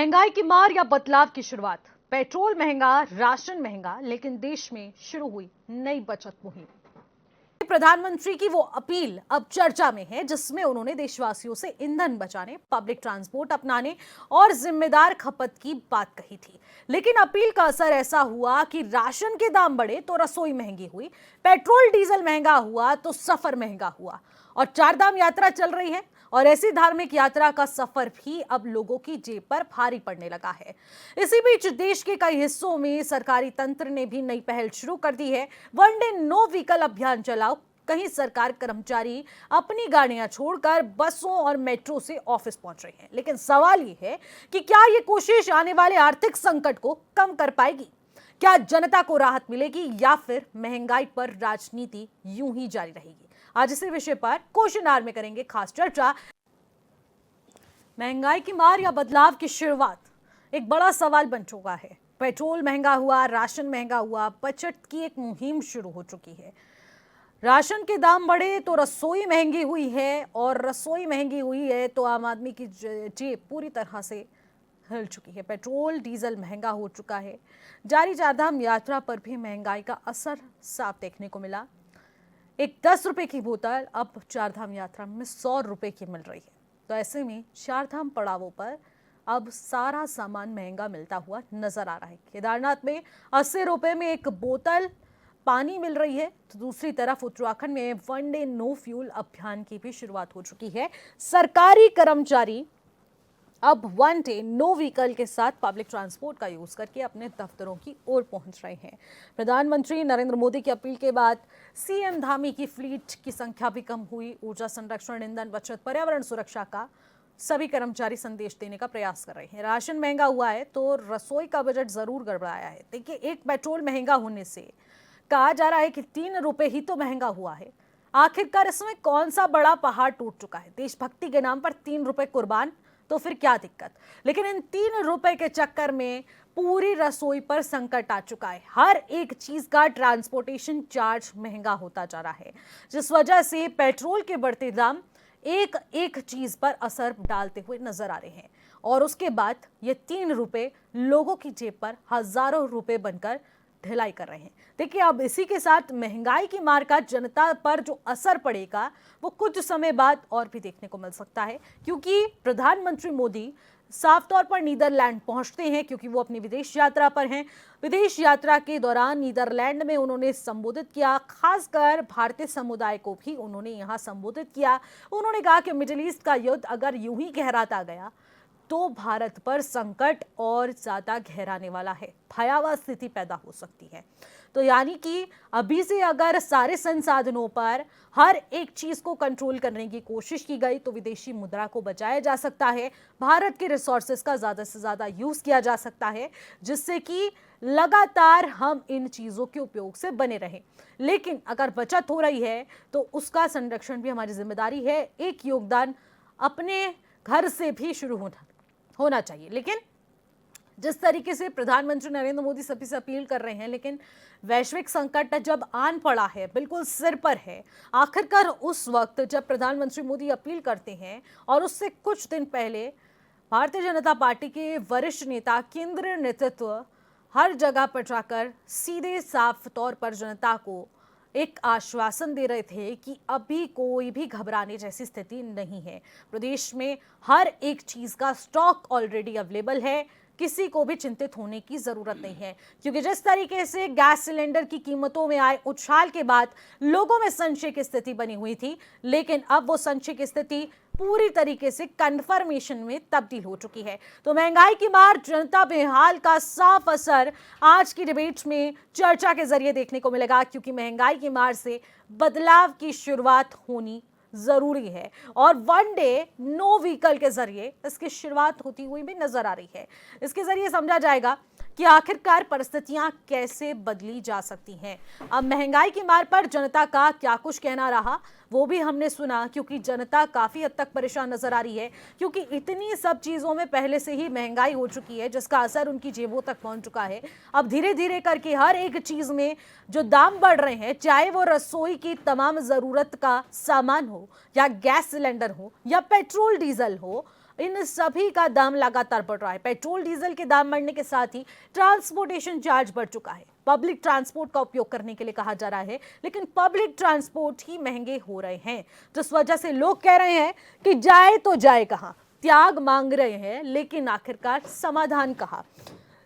महंगाई की मार या बदलाव की शुरुआत। पेट्रोल महंगा, राशन महंगा, लेकिन देश में शुरू हुई नई बचत मुहिम। प्रधानमंत्री की वो अपील अब चर्चा में है जिसमें उन्होंने देशवासियों से ईंधन बचाने, पब्लिक ट्रांसपोर्ट अपनाने और जिम्मेदार खपत की बात कही थी। लेकिन अपील का असर ऐसा हुआ कि राशन के दाम बढ़े तो रसोई महंगी हुई, पेट्रोल डीजल महंगा हुआ तो सफर महंगा हुआ और चारधाम यात्रा चल रही है और ऐसी धार्मिक यात्रा का सफर भी अब लोगों की जेब पर भारी पड़ने लगा है। इसी बीच देश के कई हिस्सों में सरकारी तंत्र ने भी नई पहल शुरू कर दी है। वनडे नो व्हीकल अभियान चलाओ। कहीं सरकार कर्मचारी अपनी गाड़ियां छोड़कर बसों और मेट्रो से ऑफिस पहुंच रहे हैं, लेकिन सवाल ये है कि क्या ये कोशिश आने वाले आर्थिक संकट को कम कर पाएगी? क्या जनता को राहत मिलेगी या फिर महंगाई पर राजनीति यूं ही जारी रहेगी? आज इसी विषय पर क्वेश्चन आवर में करेंगे खास चर्चा। महंगाई की मार या बदलाव की शुरुआत एक बड़ा सवाल बन चुका है। पेट्रोल महंगा हुआ, राशन महंगा हुआ, बचत की एक मुहिम शुरू हो चुकी है। राशन के दाम बढ़े तो रसोई महंगी हुई है और रसोई महंगी हुई है तो आम आदमी की जेब पूरी तरह से हिल चुकी है। पेट्रोल डीजल महंगा हो चुका है। जारी चारधाम यात्रा पर भी महंगाई का असर साफ देखने को मिला। एक 10 रुपए की बोतल अब चारधाम यात्रा में 100 रुपए की मिल रही है। तो ऐसे में चारधाम पड़ावों पर अब सारा सामान महंगा मिलता हुआ नजर आ रहा है। केदारनाथ में 80 रुपए में एक बोतल पानी मिल रही है, तो दूसरी तरफ उत्तराखंड में वनडे नो फ्यूल अभियान की भी शुरुआत हो चुकी है। सरकारी कर्मचारी अब वन डे नो व्हीकल के साथ पब्लिक ट्रांसपोर्ट का यूज करके अपने दफ्तरों की ओर पहुंच रहे हैं। प्रधानमंत्री नरेंद्र मोदी की अपील के बाद सीएम धामी की फ्लीट की संख्या भी कम हुई। ऊर्जा संरक्षण, ईंधन बचत, पर्यावरण सुरक्षा का सभी कर्मचारी संदेश देने का प्रयास कर रहे हैं। राशन महंगा हुआ है तो रसोई का बजट जरूर गड़बड़ाया है। देखिए, एक पेट्रोल महंगा होने से कहा जा रहा है कि 3 रुपए ही तो महंगा हुआ है। आखिरकार इसमें कौन सा बड़ा पहाड़ टूट चुका है? देशभक्ति के नाम पर 3 रुपए कुर्बान, तो फिर क्या दिक्कत? लेकिन इन 3 रुपए के चक्कर में पूरी रसोई पर संकट आ चुका है। हर एक चीज का ट्रांसपोर्टेशन चार्ज महंगा होता जा रहा है, जिस वजह से पेट्रोल के बढ़ते दाम एक एक चीज पर असर डालते हुए नजर आ रहे हैं और उसके बाद ये 3 रुपए लोगों की जेब पर हजारों रुपए बनकर ढिलाई कर रहे हैं। देखिए, अब इसी के साथ महंगाई की मार का जनता पर जो असर पड़ेगा वो कुछ समय बाद और भी देखने को मिल सकता है, क्योंकि प्रधानमंत्री मोदी साफ तौर पर नीदरलैंड पहुंचते हैं क्योंकि वो अपनी विदेश यात्रा पर हैं। विदेश यात्रा के दौरान नीदरलैंड में उन्होंने संबोधित किया, खासकर भारतीय समुदाय को भी उन्होंने यहां संबोधित किया। उन्होंने कहा कि मिडिल ईस्ट का युद्ध अगर यूं ही गहराता गया तो भारत पर संकट और ज्यादा गहराने वाला है, भयावह स्थिति पैदा हो सकती है। तो यानी कि अभी से अगर सारे संसाधनों पर हर एक चीज को कंट्रोल करने की कोशिश की गई तो विदेशी मुद्रा को बचाया जा सकता है, भारत के रिसोर्सेज का ज्यादा से ज्यादा यूज किया जा सकता है, जिससे कि लगातार हम इन चीजों के उपयोग से बने रहें। लेकिन अगर बचत हो रही है तो उसका संरक्षण भी हमारी जिम्मेदारी है। एक योगदान अपने घर से भी शुरू होना चाहिए। लेकिन जिस तरीके से प्रधानमंत्री नरेंद्र मोदी सभी से अपील कर रहे हैं, लेकिन वैश्विक संकट जब आन पड़ा है, बिल्कुल सिर पर है, आखिरकार उस वक्त जब प्रधानमंत्री मोदी अपील करते हैं और उससे कुछ दिन पहले भारतीय जनता पार्टी के वरिष्ठ नेता, केंद्रीय नेतृत्व हर जगह पर जाकर सीधे साफ तौर पर जनता को एक आश्वासन दे रहे थे कि अभी कोई भी घबराने जैसी स्थिति नहीं है। प्रदेश में हर एक चीज का स्टॉक ऑलरेडी अवेलेबल है, किसी को भी चिंतित होने की जरूरत नहीं है। क्योंकि जिस तरीके से गैस सिलेंडर की कीमतों में आए उछाल के बाद लोगों में संशय की स्थिति बनी हुई थी, लेकिन अब वो संशय की स्थिति पूरी तरीके से कन्फर्मेशन में तब्दील हो चुकी है। तो महंगाई की मार, जनता बेहाल का साफ असर आज की डिबेट्स में चर्चा के जरिए देखने को मिलेगा, क्योंकि महंगाई की मार से बदलाव की शुरुआत होनी जरूरी है और वन डे नो व्हीकल के जरिए इसकी शुरुआत होती हुई भी नजर आ रही है। इसके जरिए समझा जाएगा कि आखिरकार परिस्थितियां कैसे बदली जा सकती हैं। अब महंगाई की मार पर जनता का क्या कुछ कहना रहा वो भी हमने सुना, क्योंकि जनता काफी हद तक परेशान नजर आ रही है, क्योंकि इतनी सब चीजों में पहले से ही महंगाई हो चुकी है जिसका असर उनकी जेबों तक पहुंच चुका है। अब धीरे धीरे करके हर एक चीज में जो दाम बढ़ रहे हैं, चाहे वो रसोई की तमाम जरूरत का सामान हो या गैस सिलेंडर हो या पेट्रोल डीजल हो, इन सभी का दाम लगातार बढ़ रहा है। पेट्रोल डीजल के दाम बढ़ने के साथ ही ट्रांसपोर्टेशन चार्ज बढ़ चुका है। पब्लिक ट्रांसपोर्ट का उपयोग करने के लिए कहा जा रहा है, लेकिन पब्लिक ट्रांसपोर्ट ही महंगे हो रहे हैं, जिस वजह से लोग कह रहे हैं कि जाए तो जाए कहां, त्याग मांग रहे हैं, लेकिन आखिरकार समाधान कहां।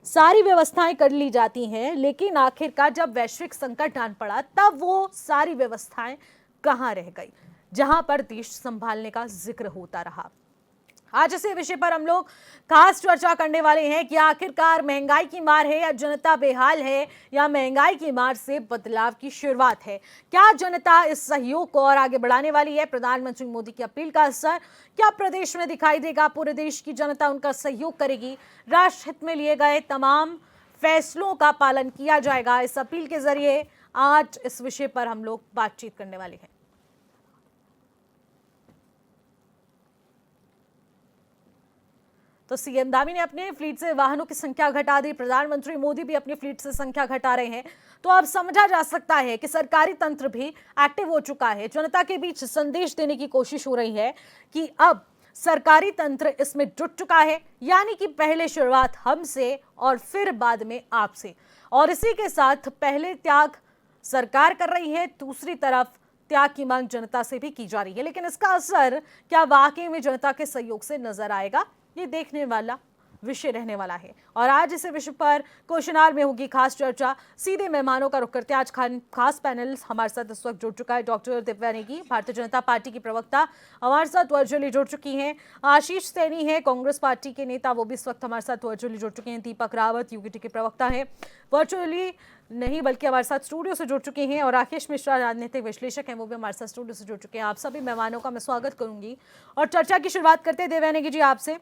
सारी व्यवस्थाएं कर ली जाती हैं, लेकिन आखिरकार जब वैश्विक संकट आन पड़ा तब वो सारी व्यवस्थाएं कहां रह गई, जहां पर देश संभालने का जिक्र होता रहा। आज इसी विषय पर हम लोग खास चर्चा करने वाले हैं कि आखिरकार महंगाई की मार है या जनता बेहाल है, या महंगाई की मार से बदलाव की शुरुआत है। क्या जनता इस सहयोग को और आगे बढ़ाने वाली है? प्रधानमंत्री मोदी की अपील का असर क्या प्रदेश में दिखाई देगा? पूरे देश की जनता उनका सहयोग करेगी? राष्ट्र हित में लिए गए तमाम फैसलों का पालन किया जाएगा? इस अपील के जरिए आज इस विषय पर हम लोग बातचीत करने वाले हैं। तो सीएम दावी ने अपने फ्लीट से वाहनों की संख्या घटा दी, प्रधानमंत्री मोदी भी अपनी फ्लीट से संख्या घटा रहे हैं। तो अब समझा जा सकता है कि सरकारी तंत्र भी एक्टिव हो चुका है। जनता के बीच संदेश देने की कोशिश हो रही है कि अब सरकारी तंत्र इसमें जुट चुका है, यानी कि पहले शुरुआत हमसे और फिर बाद में आपसे। और इसी के साथ पहले त्याग सरकार कर रही है, दूसरी तरफ त्याग की मांग जनता से भी की जा रही है। लेकिन इसका असर क्या वाकई में जनता के सहयोग से नजर आएगा, ये देखने वाला विषय रहने वाला है। और आज इस विषय पर क्वेश्चन आवर में होगी खास चर्चा। सीधे मेहमानों का रुख करते हैं। आज खास पैनल हमारे साथ इस वक्त जुड़ चुका है। डॉक्टर दिव्या नेगी, भारतीय जनता पार्टी की प्रवक्ता, हमारे साथ वर्चुअली जुड़ चुकी हैं। आशीष सैनी है, कांग्रेस पार्टी के नेता, वो भी इस वक्त हमारे साथ वर्चुअली जुड़ चुके हैं। दीपक रावत यूकेटी के प्रवक्ता हैं, वर्चुअली नहीं बल्कि हमारे साथ स्टूडियो से जुड़ चुके हैं। और राकेश मिश्रा राजनीतिक विश्लेषक हैं, वो भी हमारे साथ स्टूडियो से जुड़ चुके हैं। आप सभी मेहमानों का मैं स्वागत करूंगी और चर्चा की शुरुआत करते हैं दिव्या नेगी जी आपसे।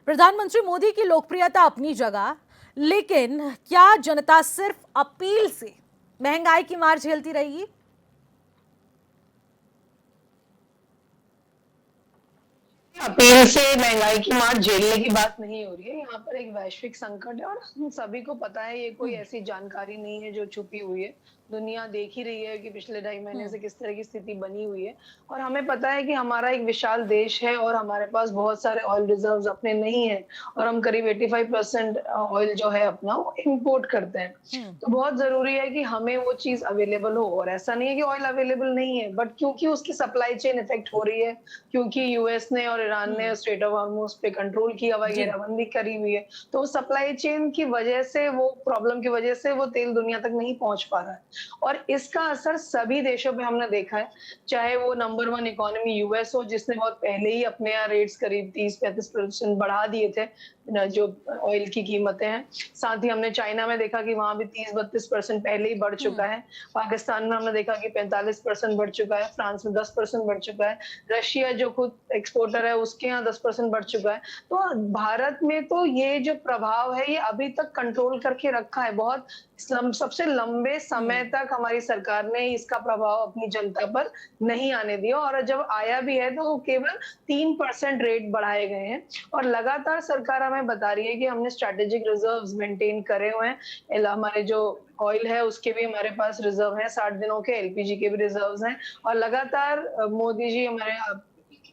प्रधानमंत्री मोदी की लोकप्रियता अपनी जगह, लेकिन क्या जनता सिर्फ अपील से महंगाई की मार झेलती रहेगी? अपील से महंगाई की मार झेलने की बात नहीं हो रही है। यहाँ पर एक वैश्विक संकट है और हम सभी को पता है, ये कोई ऐसी जानकारी नहीं है जो छुपी हुई है। दुनिया देख ही रही है कि पिछले 2.5 महीने से किस तरह की स्थिति बनी हुई है। और हमें पता है कि हमारा एक विशाल देश है और हमारे पास बहुत सारे ऑयल रिजर्व्स अपने नहीं है, और हम करीब 85% ऑयल जो है अपना वो इम्पोर्ट करते हैं। तो बहुत जरूरी है कि हमें वो चीज अवेलेबल हो। और ऐसा नहीं है कि ऑयल अवेलेबल नहीं है, बट क्योंकि उसकी सप्लाई चेन इफेक्ट हो रही है, क्योंकि यूएस ने और ईरान ने स्ट्रेट ऑफ हॉर्मुज पे कंट्रोल किया हुआ, घेराबंदी करी हुई है, तो सप्लाई चेन की वजह से, वो प्रॉब्लम की वजह से वो तेल दुनिया तक नहीं पहुंच पा रहा है। और इसका असर सभी देशों पे हमने देखा है, चाहे वो नंबर 1 इकोनॉमी यूएस हो, जिसने बहुत पहले ही अपने यहाँ रेट्स करीब 30-35% बढ़ा दिए थे जो ऑयल की कीमतें हैं। साथ ही हमने चाइना में देखा कि वहां भी 30-32% पहले ही बढ़ चुका है। पाकिस्तान में हमने देखा कि 45% बढ़ चुका है। फ्रांस में 10% बढ़ चुका है। रशिया जो खुद एक्सपोर्टर है, उसके यहाँ 10% बढ़ चुका है। तो भारत में तो ये जो प्रभाव है, ये अभी तक कंट्रोल करके रखा है। बहुत सबसे लंबे समय तक हमारी सरकार ने इसका प्रभाव अपनी जनता पर नहीं आने दिया, और जब आया भी है तो वो केवल 3% रेट बढ़ाए गए हैं। और लगातार सरकार हमें बता रही है कि हमने स्ट्रेटेजिक रिजर्व्स मेंटेन करे हुए हैं। हमारे जो ऑयल है उसके भी हमारे पास रिजर्व है 60 दिनों के, एलपीजी के भी रिजर्व्स हैं। और लगातार मोदी जी, हमारे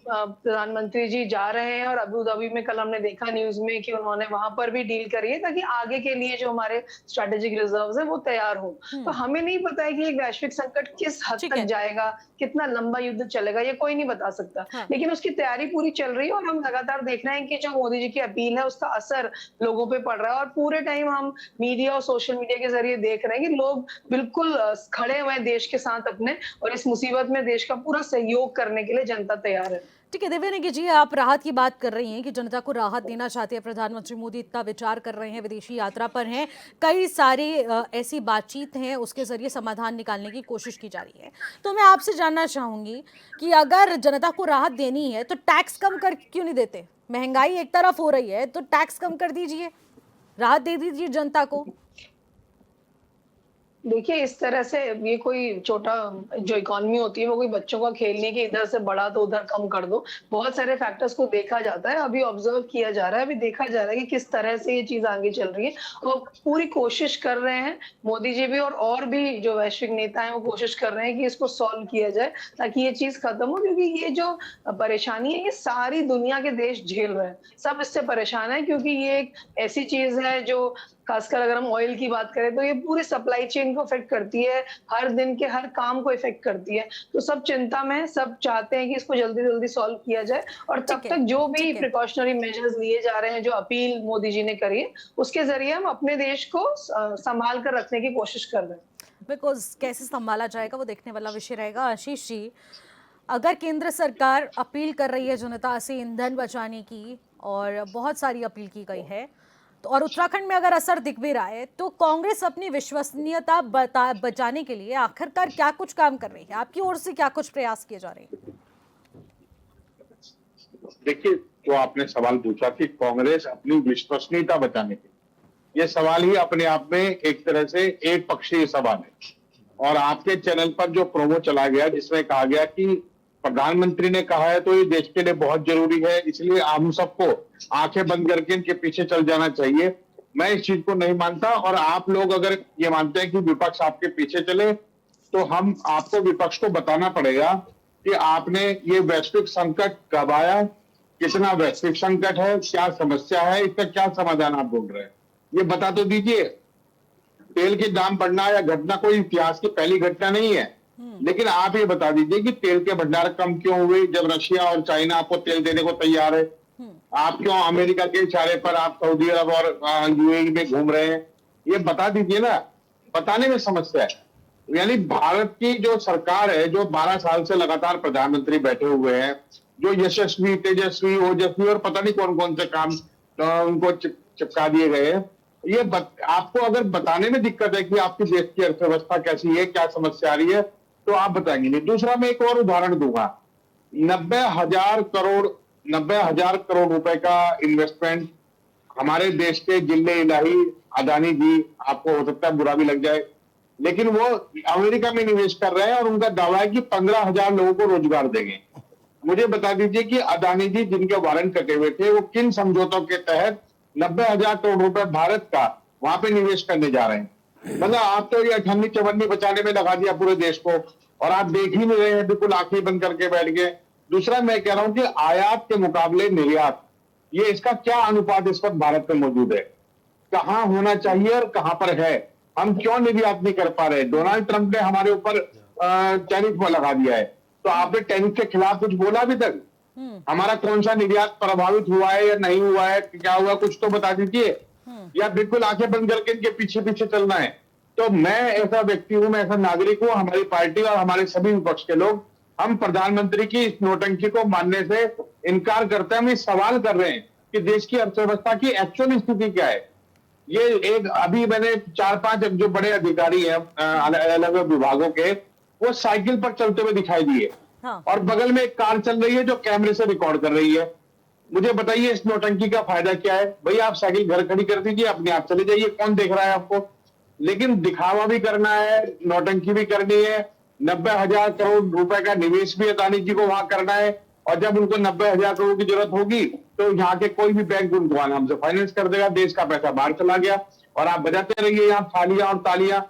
प्रधानमंत्री जी जा रहे हैं, और अबू धाबी में कल हमने देखा न्यूज में कि उन्होंने वहां पर भी डील करी है, ताकि आगे के लिए जो हमारे स्ट्रेटेजिक रिजर्व्स है वो तैयार हो। तो हमें नहीं पता है कि एक वैश्विक संकट किस हद तक जाएगा, कितना लंबा युद्ध चलेगा, ये कोई नहीं बता सकता। लेकिन उसकी तैयारी पूरी चल रही है, और हम लगातार देख रहे हैं कि जो मोदी जी की अपील है उसका असर लोगों पे पड़ रहा है। और पूरे टाइम हम मीडिया और सोशल मीडिया के जरिए देख रहे हैं कि लोग बिल्कुल खड़े हुए हैं देश के साथ अपने, और इस मुसीबत में देश का पूरा सहयोग करने के लिए जनता तैयार है। ठीक है दिव्या नेगी जी, आप राहत की बात कर रही हैं कि जनता को राहत देना चाहते हैं प्रधानमंत्री मोदी, इतना विचार कर रहे हैं, विदेशी यात्रा पर हैं, कई सारी ऐसी बातचीत हैं, उसके जरिए समाधान निकालने की कोशिश की जा रही है। तो मैं आपसे जानना चाहूंगी कि अगर जनता को राहत देनी है तो टैक्स कम कर क्यों नहीं देते? महंगाई एक तरफ हो रही है तो टैक्स कम कर दीजिए, राहत दे दीजिए जनता को। देखिए, इस तरह से ये कोई छोटा जो इकोनॉमी होती है, वो कोई बच्चों का खेल नहीं है कि इधर से बढ़ा तो उधर कम कर दो। बहुत सारे फैक्टर्स को देखा जाता है, अभी ऑब्ज़र्व किया जा रहा है, अभी देखा जा रहा है कि किस तरह से ये चीज़ आगे चल रही है। और पूरी कोशिश कर रहे हैं, मोदी जी भी और भी जो वैश्विक नेता हैं, वो कोशिश कर रहे हैं कि इसको सॉल्व किया जाए, ताकि ये चीज़ खत्म हो, क्योंकि ये जो परेशानी है, ये सारी दुनिया के देश झेल रहे हैं। सब इससे परेशान हैं, क्योंकि ये एक ऐसी चीज़ है जो खासकर अगर हम ऑयल की बात करें तो ये पूरी सप्लाई चेन को अफेक्ट करती है, हर दिन के हर काम को इफेक्ट करती है। तो सब चिंता में हैं, सब चाहते हैं कि इसको जल्दी-जल्दी सॉल्व किया जाए और तब ठीक है, तक जो भी ठीक है। प्रिकॉशनरी मेजर्स लिए जा रहे हैं, जो अपील मोदी जी ने करी है, उसके ज़रिए हम अपने देश को सँभाल कर रखने की कोशिश कर रहे हैं। बिकॉज़ कैसे सँभाला जाएगा वो देखने वाला विषय रहेगा। आशीष जी, अगर केंद्र सरकार अपील कर रही है जनता से ईंधन बचाने की और बहुत सारी अपील की गई है, तो और उत्तराखंड में अगर असर दिख भी रहा है, तो कांग्रेस अपनी विश्वसनीयता बचाने के लिए आखिरकार क्या कुछ काम कर रही है? आपकी ओर से क्या कुछ प्रयास किए जा रहे हैं? देखिए, जो आपने सवाल पूछा कि कांग्रेस अपनी विश्वसनीयता बचाने के लिए, ये सवाल ही अपने आप में एक तरह से एक पक्षीय सवाल है। और आपके चैनल पर जो प्रोमो चला गया जिसमें कहा गया कि प्रधानमंत्री ने कहा है तो ये देश के लिए बहुत जरूरी है, इसलिए हम सबको आंखें बंद करके इनके पीछे चल जाना चाहिए। मैं इस चीज को नहीं मानता, और आप लोग अगर ये मानते हैं कि विपक्ष आपके पीछे चले, तो हम आपको विपक्ष को बताना पड़ेगा कि आपने ये वैश्विक संकट कब आया, कितना वैश्विक संकट है, क्या समस्या है, इसका क्या समाधान आप ढूंढ रहे हैं, ये बता तो दीजिए। तेल के दाम बढ़ना या घटना कोई इतिहास की पहली घटना नहीं है, लेकिन आप ये बता दीजिए कि तेल के भंडार कम क्यों हुए जब रशिया और चाइना आपको तेल देने को तैयार है। आप क्यों अमेरिका के इशारे पर आप सऊदी अरब और यूएई में घूम रहे हैं, ये बता दीजिए ना। बताने में समस्या है। यानी भारत की जो सरकार है, जो 12 साल से लगातार प्रधानमंत्री बैठे हुए हैं, जो यशस्वी, तेजस्वी, ओजस्वी और पता नहीं कौन कौन से काम उनको चिपका दिए गए हैं, आपको अगर बताने में दिक्कत है कि आपकी देश की अर्थव्यवस्था कैसी है, क्या समस्या आ रही है, तो आप बताएंगे नहीं। दूसरा, मैं एक और उदाहरण दूंगा। 90,000 करोड़ रुपए का इन्वेस्टमेंट हमारे देश के जिले इलाही अदानी जी, आपको हो सकता है बुरा भी लग जाए, लेकिन वो अमेरिका में निवेश कर रहे हैं और उनका दावा है कि 15,000 लोगों को रोजगार देंगे। मुझे बता दीजिए कि अदानी जी जिनके वारंट कटे हुए थे, वो किन समझौतों के तहत 90,000 करोड़ रुपए भारत का वहां पे निवेश करने जा रहे हैं। मतलब आप तो ये अठन्नी चवन्नी बचाने में लगा दिया पूरे देश को, और आप देख ही नहीं रहे हैं, बिल्कुल आंखें बंद करके बैठ गए। दूसरा, मैं कह रहा हूं कि आयात के मुकाबले निर्यात, ये इसका क्या अनुपात इस वक्त भारत में मौजूद है, कहां होना चाहिए और कहां पर है, हम क्यों निर्यात नहीं कर पा रहे। डोनाल्ड ट्रंप ने हमारे ऊपर टैरिफ लगा दिया है, तो आपने टैरिफ के खिलाफ कुछ बोला अभी तक? हमारा कौन सा निर्यात प्रभावित हुआ है या नहीं हुआ है, क्या हुआ, कुछ तो बता दीजिए। या बिल्कुल आंखें बंद करके इनके पीछे पीछे चलना है। तो मैं ऐसा व्यक्ति हूं, मैं ऐसा नागरिक हूं, हमारी पार्टी और हमारे सभी विपक्ष के लोग, हम प्रधानमंत्री की इस नौटंकी को मानने से इनकार करते हैं। हम ये सवाल कर रहे हैं कि देश की अर्थव्यवस्था की एक्चुअल स्थिति क्या है। ये एक अभी मैंने 4-5 जो बड़े अधिकारी हैं अलग अलग विभागों के, वो साइकिल पर चलते हुए दिखाई दिए। हाँ। और बगल में एक कार चल रही है जो कैमरे से रिकॉर्ड कर रही है। मुझे बताइए इस नौटंकी का फायदा क्या है? भाई आप साइकिल घर खड़ी कर दीजिए, अपने आप चले जाइए, कौन देख रहा है आपको? लेकिन दिखावा भी करना है, नौटंकी भी करनी है। 90,000 करोड़ रुपए का निवेश भी अदानी जी को वहां करना है, और जब उनको 90,000 करोड़ की जरूरत होगी तो यहाँ के कोई भी बैंक उनको हमसे फाइनेंस कर देगा, देश का पैसा बाहर चला गया, और आप बजाते रहिए यहाँ थालियां और तालियां।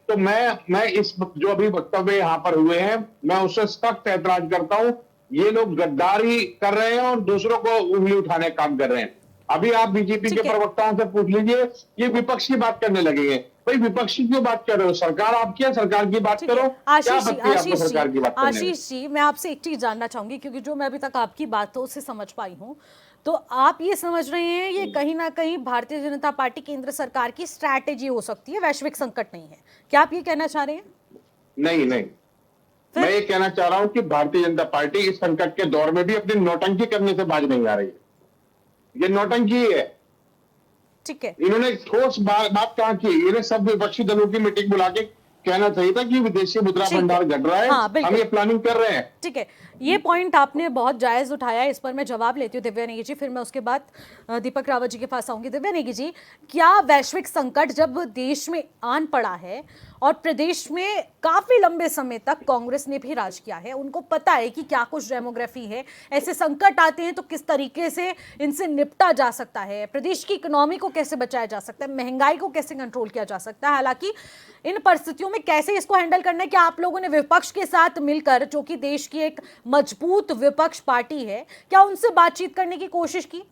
तो मैं इस जो अभी वक्तव्य यहाँ पर हुए हैं, मैं उससे सख्त ऐतराज करता हूं। ये लोग गद्दारी कर रहे हैं और दूसरों को उंगली उठाने का काम कर रहे हैं। अभी आप बीजेपी के प्रवक्ताओं से पूछ लीजिए, ये विपक्ष की बात करने लगेंगे। भाई विपक्ष की क्यों बात कर रहे हो? सरकार आपकी है, सरकार की बात करो। क्या आपत्ति है आपको सरकार की बात करने में? आशीष जी, मैं आपसे एक चीज जानना चाहूंगी, क्योंकि जो मैं अभी तक आपकी बातों से समझ पाई हूँ, तो आप ये समझ रहे हैं ये कहीं ना कहीं भारतीय जनता पार्टी केंद्र सरकार की स्ट्रैटेजी हो सकती है, वैश्विक संकट नहीं है, क्या आप ये कहना चाह रहे हैं? नहीं, मैं ये कहना चाह रहा हूं कि भारतीय जनता पार्टी इस संकट के दौर में भी अपनी नौटंकी करने से बाज नहीं आ रही है। ये नौटंकी है। ठीक है, इन्होंने ठोस बात कहा कि इन्हें सब विपक्षी दलों की मीटिंग बुला के कहना चाहिए था कि विदेशी मुद्रा भंडार घट रहा है, हाँ, हम ये प्लानिंग कर रहे हैं। ठीक है, ये पॉइंट आपने बहुत जायज़ उठाया है, इस पर मैं जवाब लेती हूँ दिव्या नेगी जी, फिर मैं उसके बाद दीपक रावत जी के पास आऊंगी। दिव्या नेगी जी, क्या वैश्विक संकट जब देश में आन पड़ा है और प्रदेश में काफ़ी लंबे समय तक कांग्रेस ने भी राज किया है, उनको पता है कि क्या कुछ डेमोग्राफी है, ऐसे संकट आते हैं तो किस तरीके से इनसे निपटा जा सकता है, प्रदेश की इकोनॉमी को कैसे बचाया जा सकता है, महंगाई को कैसे कंट्रोल किया जा सकता है, हालांकि इन परिस्थितियों में कैसे इसको हैंडल करना है, क्या आप लोगों ने विपक्ष के साथ मिलकर, जो कि देश की एक मजबूत विपक्ष पार्टी है, क्या उनसे बातचीत करने की कोशिश की?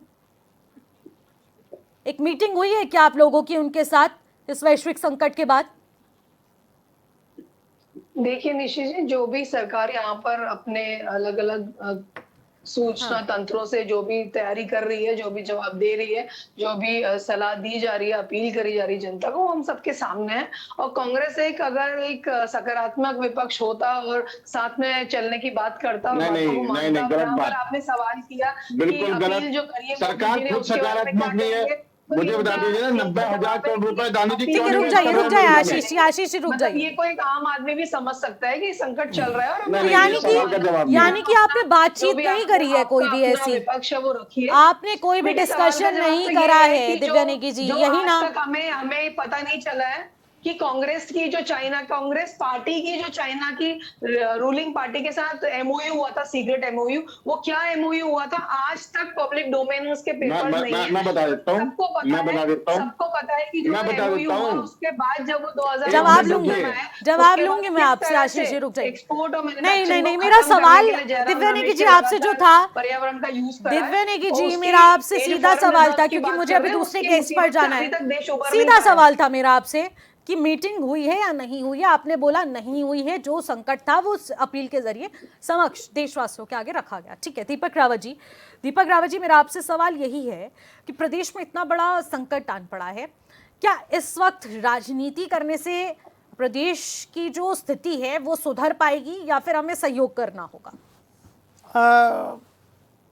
एक मीटिंग हुई है क्या आप लोगों की उनके साथ इस वैश्विक संकट के बाद? देखिए निशि जी, जो भी सरकार यहाँ पर अपने अलग अलग सूचना तंत्रों से जो भी तैयारी कर रही है, जो भी जवाब दे रही है, जो भी सलाह दी जा रही है, अपील करी जा रही है जनता को, हम सबके सामने है। और कांग्रेस अगर एक सकारात्मक विपक्ष होता और साथ में चलने की बात करता और बातों को मानता, नहीं, गलत यहाँ पर बात। आपने सवाल किया कि बिल्कुल अपील गलत। जो करी है सरकार मोदी जी ने, खुद उसके बारे में सकारात्मक क्या नहीं है। कहेंगे? तो मुझे बता इनका दीजिए ना, इनका 90,000 जवाब है करोड़ रुपए कि दानी जी अपील क्यों ठीक है, नहीं रुक कर जाइए रहे हैं? आशीष जी, आशीष जी रुक मतलब जाइए। ये कोई एक आम आदमी भी समझ सकता है कि संकट चल रहा है। और नहीं, यानी ये सवाल का जवाब नहीं है। कि आपने बातचीत नहीं करी है कोई भी अपना ऐसी, विपक्ष है वो रखिए। आपने कोई भी देखिए, सवाल का डिस्कशन जवाब नहीं तो ये करा है है कि दिव्या नेगी जी, जो यही आज ना? तक हमें पता नहीं चला है कि कांग्रेस पार्टी की जो चाइना की रूलिंग पार्टी के साथ एमओयू हुआ था, सीक्रेट एमओयू, वो क्या एमओयू हुआ था आज तक पब्लिक डोमेन में उसके पेपर्स नहीं है। मैं बता देता हूँ। सबको पता है कि जो एमओयू हुआ, उसके बाद जब वो 2000 जवाब लूंगी मैं आपसे आशीष जी, रुक जाइए। एक्सपोर्ट और नहीं, मेरा सवाल दिव्या नेगी जी आपसे जो था, पर्यावरण का यूज दिव्या नेगी जी मेरा आपसे सीधा सवाल था, क्योंकि मुझे अभी दूसरे केस पर जाना है। सीधा सवाल था मेरा आपसे कि मीटिंग हुई है या नहीं हुई है, आपने बोला नहीं हुई है, जो संकट था वो अपील के जरिए समक्ष देशवासियों के आगे रखा गया। ठीक है, दीपक रावत जी मेरा आपसे सवाल यही है कि प्रदेश में इतना बड़ा संकट आन पड़ा है, क्या इस वक्त राजनीति करने से प्रदेश की जो स्थिति है वो सुधर पाएगी या फिर हमें सहयोग करना होगा?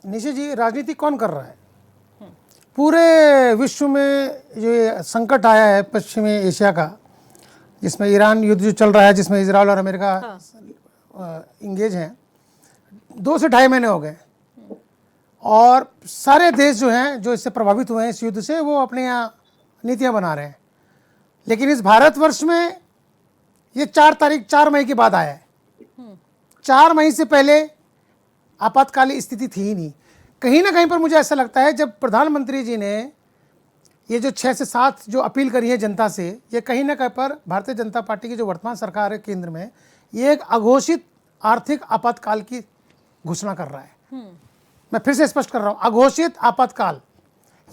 निशा जी, राजनीति कौन कर रहा है? पूरे विश्व में ये संकट आया है पश्चिमी एशिया का, जिसमें ईरान युद्ध जो चल रहा है, जिसमें इजराइल और अमेरिका इंगेज हैं, 2 से ढाई महीने हो गए। और सारे देश जो हैं, जो इससे प्रभावित हुए हैं इस युद्ध से, वो अपने यहाँ नीतियाँ बना रहे हैं। लेकिन इस भारतवर्ष में ये 4 मई के बाद आया है। 4 मई से पहले आपातकालीन स्थिति थी ही नहीं। कहीं ना कहीं पर मुझे ऐसा लगता है, जब प्रधानमंत्री जी ने ये जो 6 से 7 जो अपील करी है जनता से, ये कहीं ना कहीं पर भारतीय जनता पार्टी की जो वर्तमान सरकार है केंद्र में, ये एक अघोषित आर्थिक आपातकाल की घोषणा कर रहा है। मैं फिर से स्पष्ट कर रहा हूँ, अघोषित आपातकाल,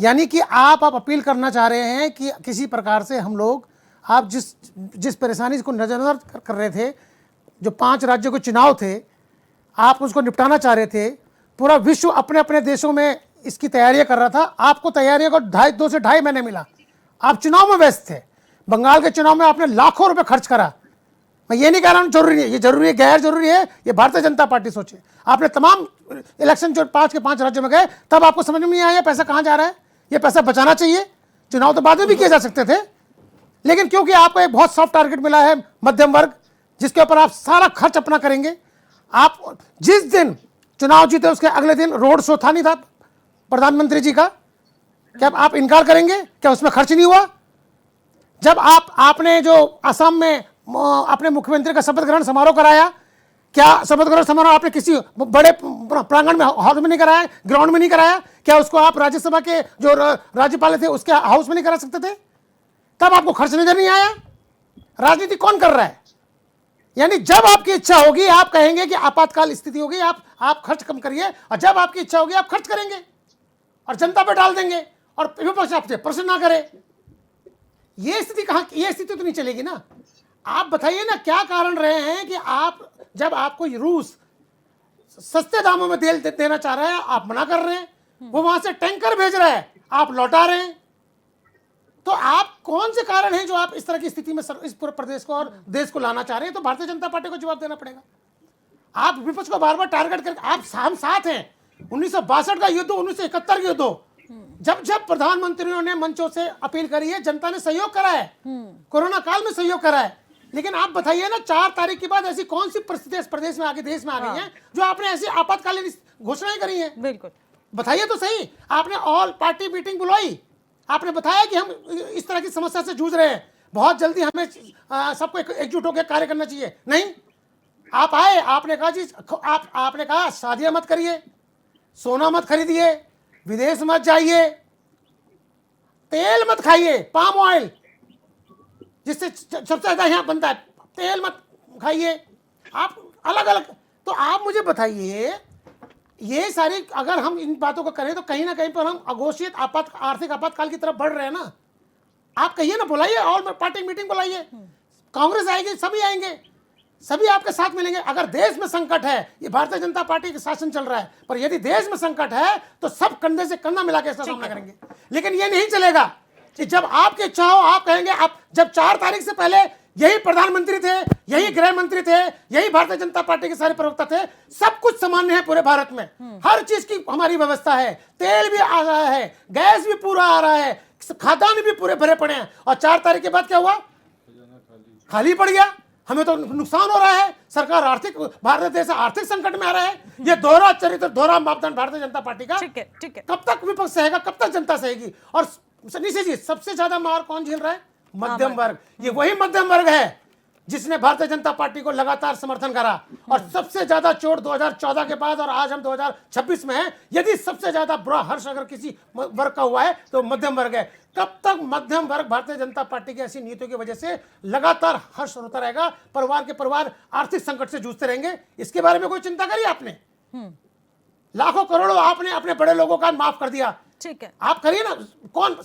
यानी कि आप अपील करना चाह रहे हैं कि किसी प्रकार से हम लोग, आप जिस परेशानी को नजरअंदाज कर रहे थे, जो 5 राज्यों के चुनाव थे, आप उसको निपटाना चाह रहे थे। पूरा विश्व अपने अपने देशों में इसकी तैयारियां कर रहा था, आपको तैयारियों को 2 से ढाई महीने मिला। आप चुनाव में व्यस्त थे। बंगाल के चुनाव में आपने लाखों रुपए खर्च करा। मैं ये नहीं कह रहा हूँ जरूरी है, ये जरूरी है, गैर जरूरी है, ये भारतीय जनता पार्टी सोचे। आपने तमाम इलेक्शन जो 5 के 5 राज्यों में गए, तब आपको समझ में नहीं आया पैसा कहाँ जा रहा है, ये पैसा बचाना चाहिए। चुनाव तो बाद में भी किए जा सकते थे, लेकिन क्योंकि आपको एक बहुत सॉफ्ट टारगेट मिला है, मध्यम वर्ग, जिसके ऊपर आप सारा खर्च अपना करेंगे। आप जिस दिन चुनाव जीते उसके अगले दिन रोड शो था, नहीं था प्रधानमंत्री जी का? क्या आप इनकार करेंगे? क्या उसमें खर्च नहीं हुआ? जब आपने जो असम में अपने मुख्यमंत्री का शपथ ग्रहण समारोह कराया, क्या शपथ ग्रहण समारोह आपने किसी बड़े प्रांगण में, हाउस में नहीं कराया, ग्राउंड में नहीं कराया? क्या उसको आप राज्यसभा के जो राज्यपाल थे उसके हाउस में नहीं करा सकते थे? तब आपको खर्च नजर नहीं आया? राजनीति कौन कर रहा है? यानी जब आपकी इच्छा होगी आप कहेंगे कि आपातकाल स्थिति होगी, आप खर्च कम करिए, और जब आपकी इच्छा होगी आप खर्च करेंगे और जनता पे डाल देंगे और विपक्ष आपसे प्रश्न ना करे। ये स्थिति कहाँ, ये स्थिति तो नहीं चलेगी ना। आप बताइए ना, क्या कारण रहे हैं कि आप, जब आपको रूस सस्ते दामों में तेल देना चाह रहा है, आप मना कर रहे हैं। वो वहां से टैंकर भेज रहा है, आप लौटा रहे हैं। तो आप कौन से कारण हैं जो आप इस तरह की स्थिति में इस पूरे प्रदेश को और देश को लाना चाह रहे हैं? तो भारतीय जनता पार्टी को जवाब देना पड़ेगा। आप विपक्ष को बार बार टारगेट करके, हम साथ हैं। 1962 का युद्ध, 1971 का युद्ध हो, जब प्रधानमंत्रियों ने मंचों से अपील करी है, जनता ने सहयोग करा है, कोरोना काल में सहयोग करा है। लेकिन आप बताइए ना, 4 तारीख के बाद ऐसी कौन सी परिस्थितियां इस प्रदेश में आगे देश में आ गई हैं जो आपने ऐसी आपातकालीन घोषणाएं करी हैं? बिल्कुल। बताइए तो सही। आपने ऑल पार्टी मीटिंग बुलाई, आपने बताया कि हम इस तरह की समस्या से जूझ रहे हैं, बहुत जल्दी हमें सबको एकजुट होकर कार्य करना चाहिए। नहीं, आप आए, आपने कहा जी, आपने कहा शादियां मत करिए, सोना मत खरीदिए, विदेश मत जाइए, तेल मत खाइए, पाम ऑयल जिससे सबसे ज्यादा यहाँ बनता है, तेल मत खाइए, आप अलग अलग। तो आप मुझे बताइए, ये सारी अगर हम इन बातों को करें तो कहीं ना कहीं पर हम अघोषित आर्थिक आपातकाल की तरफ बढ़ रहे हैं ना। आप कहिए ना, बुलाइए ऑल पार्टी मीटिंग बुलाइए, कांग्रेस आएगी, सभी आएंगे, सभी आपके साथ मिलेंगे। अगर देश में संकट है, ये भारतीय जनता पार्टी का शासन चल रहा है, पर यदि देश में संकट है तो सब कंधे से कंधा मिला के इसका सामना करेंगे। लेकिन ये नहीं चलेगा कि जब आपकी इच्छा हो आप कहेंगे। आप जब 4 तारीख से पहले यही प्रधानमंत्री थे, यही गृह मंत्री थे, यही भारतीय जनता पार्टी के सारे प्रवक्ता थे, सब कुछ सामान्य है पूरे भारत में, हर चीज की हमारी व्यवस्था है, तेल भी आ रहा है, गैस भी पूरा आ रहा है, खाद्यान्न भी पूरे भरे पड़े हैं। और 4 तारीख के बाद क्या हुआ? खाली पड़ गया। हमें तो नुकसान हो रहा है, सरकार भारत देश आर्थिक संकट में आ रहा है। ये दोहरा चरित्र, दोहरा मापदंड भारतीय जनता पार्टी का। ठीक है, ठीक है। कब तक विपक्ष सहेगा, कब तक जनता सहेगी? और निशा जी, सबसे ज्यादा मार कौन झेल रहा है? मध्यम वर्ग। ये वही मध्यम वर्ग है जिसने भारतीय जनता पार्टी को लगातार समर्थन करा। और सबसे ज्यादा चोट 2014 के बाद और आज हम 2026 में हैं। यदि सबसे ज्यादा बुरा हर्ष अगर किसी वर्ग का हुआ है तो मध्यम वर्ग है। कब तक मध्यम वर्ग भारतीय जनता पार्टी की ऐसी नीतियों की वजह से लगातार हर्ष होता रहेगा, परिवार के परिवार आर्थिक संकट से जूझते रहेंगे? इसके बारे में कोई चिंता करी आपने? लाखों करोड़ों आपने अपने बड़े लोगों का माफ कर दिया। ठीक है, आप करिए ना। कौन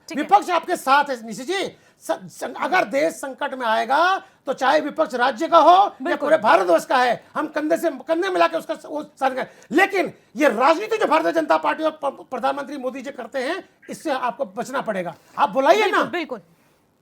विपक्ष आपके साथ है निशा जी। अगर देश संकट में आएगा तो चाहे विपक्ष राज्य का हो या पूरे भारतवर्ष का है, हम कंधे से कंधे मिला के उसका वो साथ करें। लेकिन ये राजनीति जो भारतीय जनता पार्टी और प्रधानमंत्री मोदी जी करते हैं, इससे आपको बचना पड़ेगा। आप बुलाइए ना, बिल्कुल।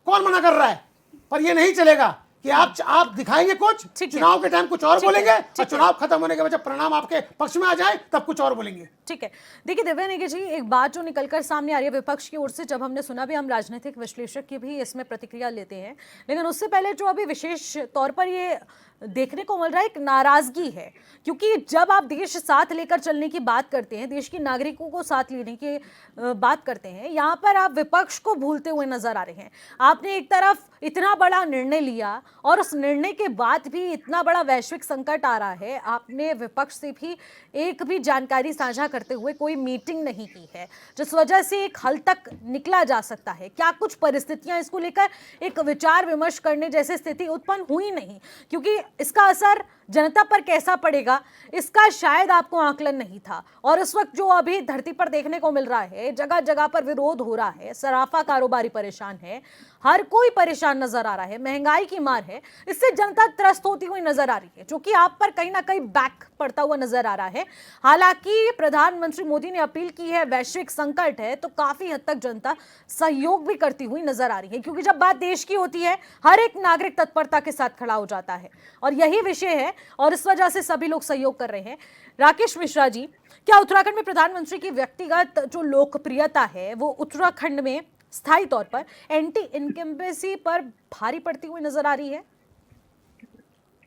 कौन मना कर रहा है? पर ये नहीं चलेगा कि आप दिखाएंगे कुछ, चुनाव के टाइम कुछ और बोलेंगे, और चुनाव खत्म होने के बाद जब परिणाम आपके पक्ष में आ जाए तब कुछ और बोलेंगे। ठीक है। देखिए दिव्या नेगी जी, एक बात जो निकलकर सामने आ रही है विपक्ष की ओर से, जब हमने सुना भी, हम राजनीतिक विश्लेषक की भी इसमें प्रतिक्रिया लेते हैं, लेकिन उससे पहले जो अभी विशेष तौर पर ये देखने को मिल रहा है, एक नाराजगी है। क्योंकि जब आप देश साथ लेकर चलने की बात करते हैं, देश के नागरिकों को साथ लेने की बात करते हैं, यहाँ पर आप विपक्ष को भूलते हुए नजर आ रहे हैं। आपने एक तरफ इतना बड़ा निर्णय लिया और उस निर्णय के बाद भी इतना बड़ा वैश्विक संकट आ रहा है, आपने विपक्ष से भी एक भी जानकारी साझा करते हुए कोई मीटिंग नहीं की है, जिस वजह से एक हल तक निकला जा सकता है। क्या कुछ परिस्थितियां इसको लेकर एक विचार विमर्श करने जैसी स्थिति उत्पन्न हुई नहीं? क्योंकि इसका असर जनता पर कैसा पड़ेगा, इसका शायद आपको आकलन नहीं था। और इस वक्त जो अभी धरती पर देखने को मिल रहा है, जगह जगह पर विरोध हो रहा है, सराफा कारोबारी परेशान है, हर कोई परेशान नजर आ रहा है, महंगाई की मार है, इससे जनता त्रस्त होती हुई नजर आ रही है, जो कि आप पर कहीं ना कहीं बैक पड़ता हुआ नजर आ रहा है। हालांकि प्रधानमंत्री मोदी ने अपील की है, वैश्विक संकट है, तो काफी हद तक जनता सहयोग भी करती हुई नजर आ रही है, क्योंकि जब बात देश की होती है, हर एक नागरिक तत्परता के साथ खड़ा हो जाता है, और यही विषय है, और इस वजह से सभी लोग सहयोग कर रहे हैं। राकेश मिश्रा जी, क्या उत्तराखंड में प्रधानमंत्री की व्यक्तिगत जो लोकप्रियता है वो उत्तराखंड में स्थायी तौर पर एंटी इनकम्बेंसी पर भारी पड़ती हुई नजर आ रही है?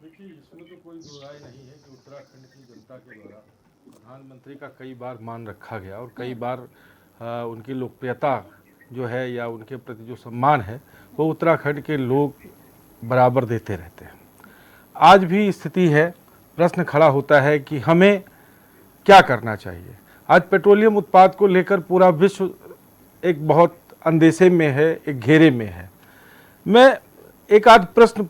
देखिए, इसमें तो कोई दो राय नहीं है कि उत्तराखंड की जनता के द्वारा प्रधानमंत्री का कई बार मान रखा गया और कई बार उनकी लोकप्रियता जो है या उनके प्रति जो सम्मान है वो उत्तराखंड के लोग बराबर देते रहते हैं। आज भी स्थिति है, प्रश्न खड़ा होता है कि हमें क्या करना चाहिए। आज पेट्रोलियम उत्पाद को लेकर पूरा विश्व एक बहुत अंदेशे में है, एक घेरे में है। मैं एक आध प्रश्न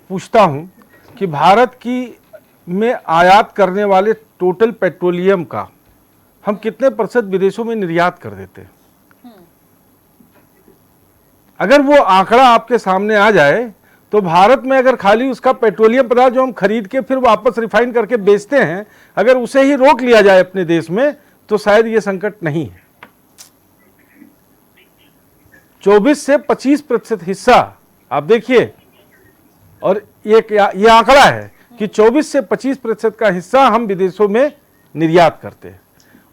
पूछता हूँ कि भारत की में आयात करने वाले टोटल पेट्रोलियम का हम कितने प्रतिशत विदेशों में निर्यात कर देते हैं? अगर वो आंकड़ा आपके सामने आ जाए तो भारत में अगर खाली उसका पेट्रोलियम पदार्थ जो हम खरीद के फिर वापस रिफाइन करके बेचते हैं, अगर उसे ही रोक लिया जाए अपने देश में, तो शायद ये संकट नहीं है। 24 से 25% हिस्सा आप देखिए, और ये आंकड़ा है कि 24 से 25% का हिस्सा हम विदेशों में निर्यात करते हैं।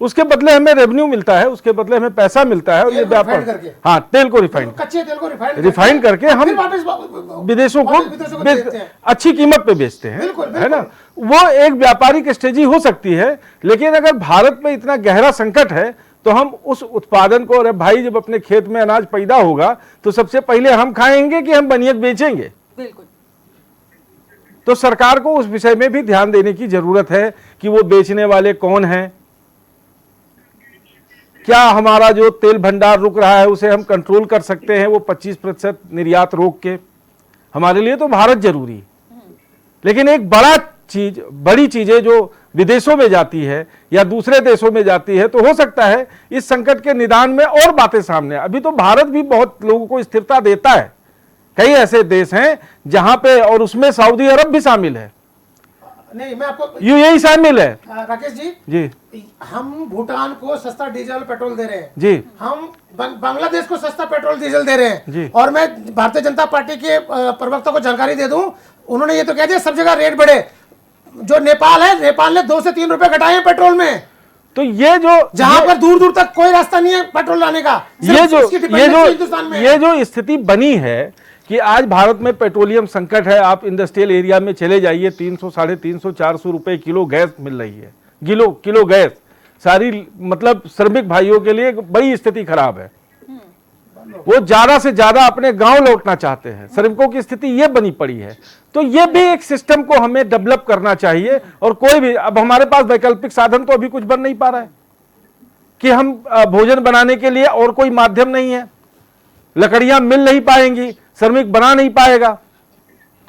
उसके बदले हमें रेवेन्यू मिलता है, उसके बदले हमें पैसा मिलता है, और ये तेल को व्यापार, रिफाइंड करके। हाँ, तेल को रिफाइंड, कच्चे तेल को रिफाइंड करके हम फिर वापस विदेशों को बेचते हैं। अच्छी कीमत पे बेचते हैं, बिल्कुल, है ना। वो एक व्यापारिक स्ट्रेटजी हो सकती है, लेकिन अगर भारत में इतना गहरा संकट है तो हम उस उत्पादन को, अरे भाई जब अपने खेत में अनाज पैदा होगा तो सबसे पहले हम खाएंगे कि हम बनियत बेचेंगे। बिल्कुल। तो सरकार को उस विषय में भी ध्यान देने की जरूरत है कि वो बेचने वाले कौन हैं, क्या हमारा जो तेल भंडार रुक रहा है उसे हम कंट्रोल कर सकते हैं, वो 25% निर्यात रोक के। हमारे लिए तो भारत जरूरी है, लेकिन एक बड़ी चीजें जो विदेशों में जाती है या दूसरे देशों में जाती है, तो हो सकता है इस संकट के निदान में और बातें सामने। अभी तो भारत भी बहुत लोगों को स्थिरता देता है, कई ऐसे देश हैं जहां पे, और उसमें सऊदी अरब भी शामिल है, नहीं, मैं आपको यूएई शामिल है। राकेश जी, जी हम भूटान को सस्ता डीजल पेट्रोल दे रहे हैं जी, हम बांग्लादेश को सस्ता पेट्रोल डीजल दे रहे जी। हैं। और मैं भारतीय जनता पार्टी के प्रवक्ता को जानकारी दे दूं, उन्होंने ये तो कह दिया सब जगह रेट बढ़े। जो नेपाल है, नेपाल ने 2 से 3 रुपए घटाए हैं पेट्रोल में, तो ये जो जहां पर दूर दूर तक कोई रास्ता नहीं है पेट्रोल लाने का। ये जो स्थिति बनी है कि आज भारत में पेट्रोलियम संकट है। आप इंडस्ट्रियल एरिया में चले जाइए, 300, 350, 400 रुपए किलो गैस मिल रही है, किलो गैस। सारी मतलब श्रमिक भाइयों के लिए बड़ी स्थिति खराब है, वो ज्यादा से ज्यादा अपने गांव लौटना चाहते हैं, श्रमिकों की स्थिति ये बनी पड़ी है। तो ये भी एक सिस्टम को हमें डेवलप करना चाहिए, और कोई भी, अब हमारे पास वैकल्पिक साधन तो अभी कुछ बन नहीं पा रहा है कि हम भोजन बनाने के लिए और कोई माध्यम नहीं है, लकड़ियां मिल नहीं पाएंगी, श्रमिक बना नहीं पाएगा,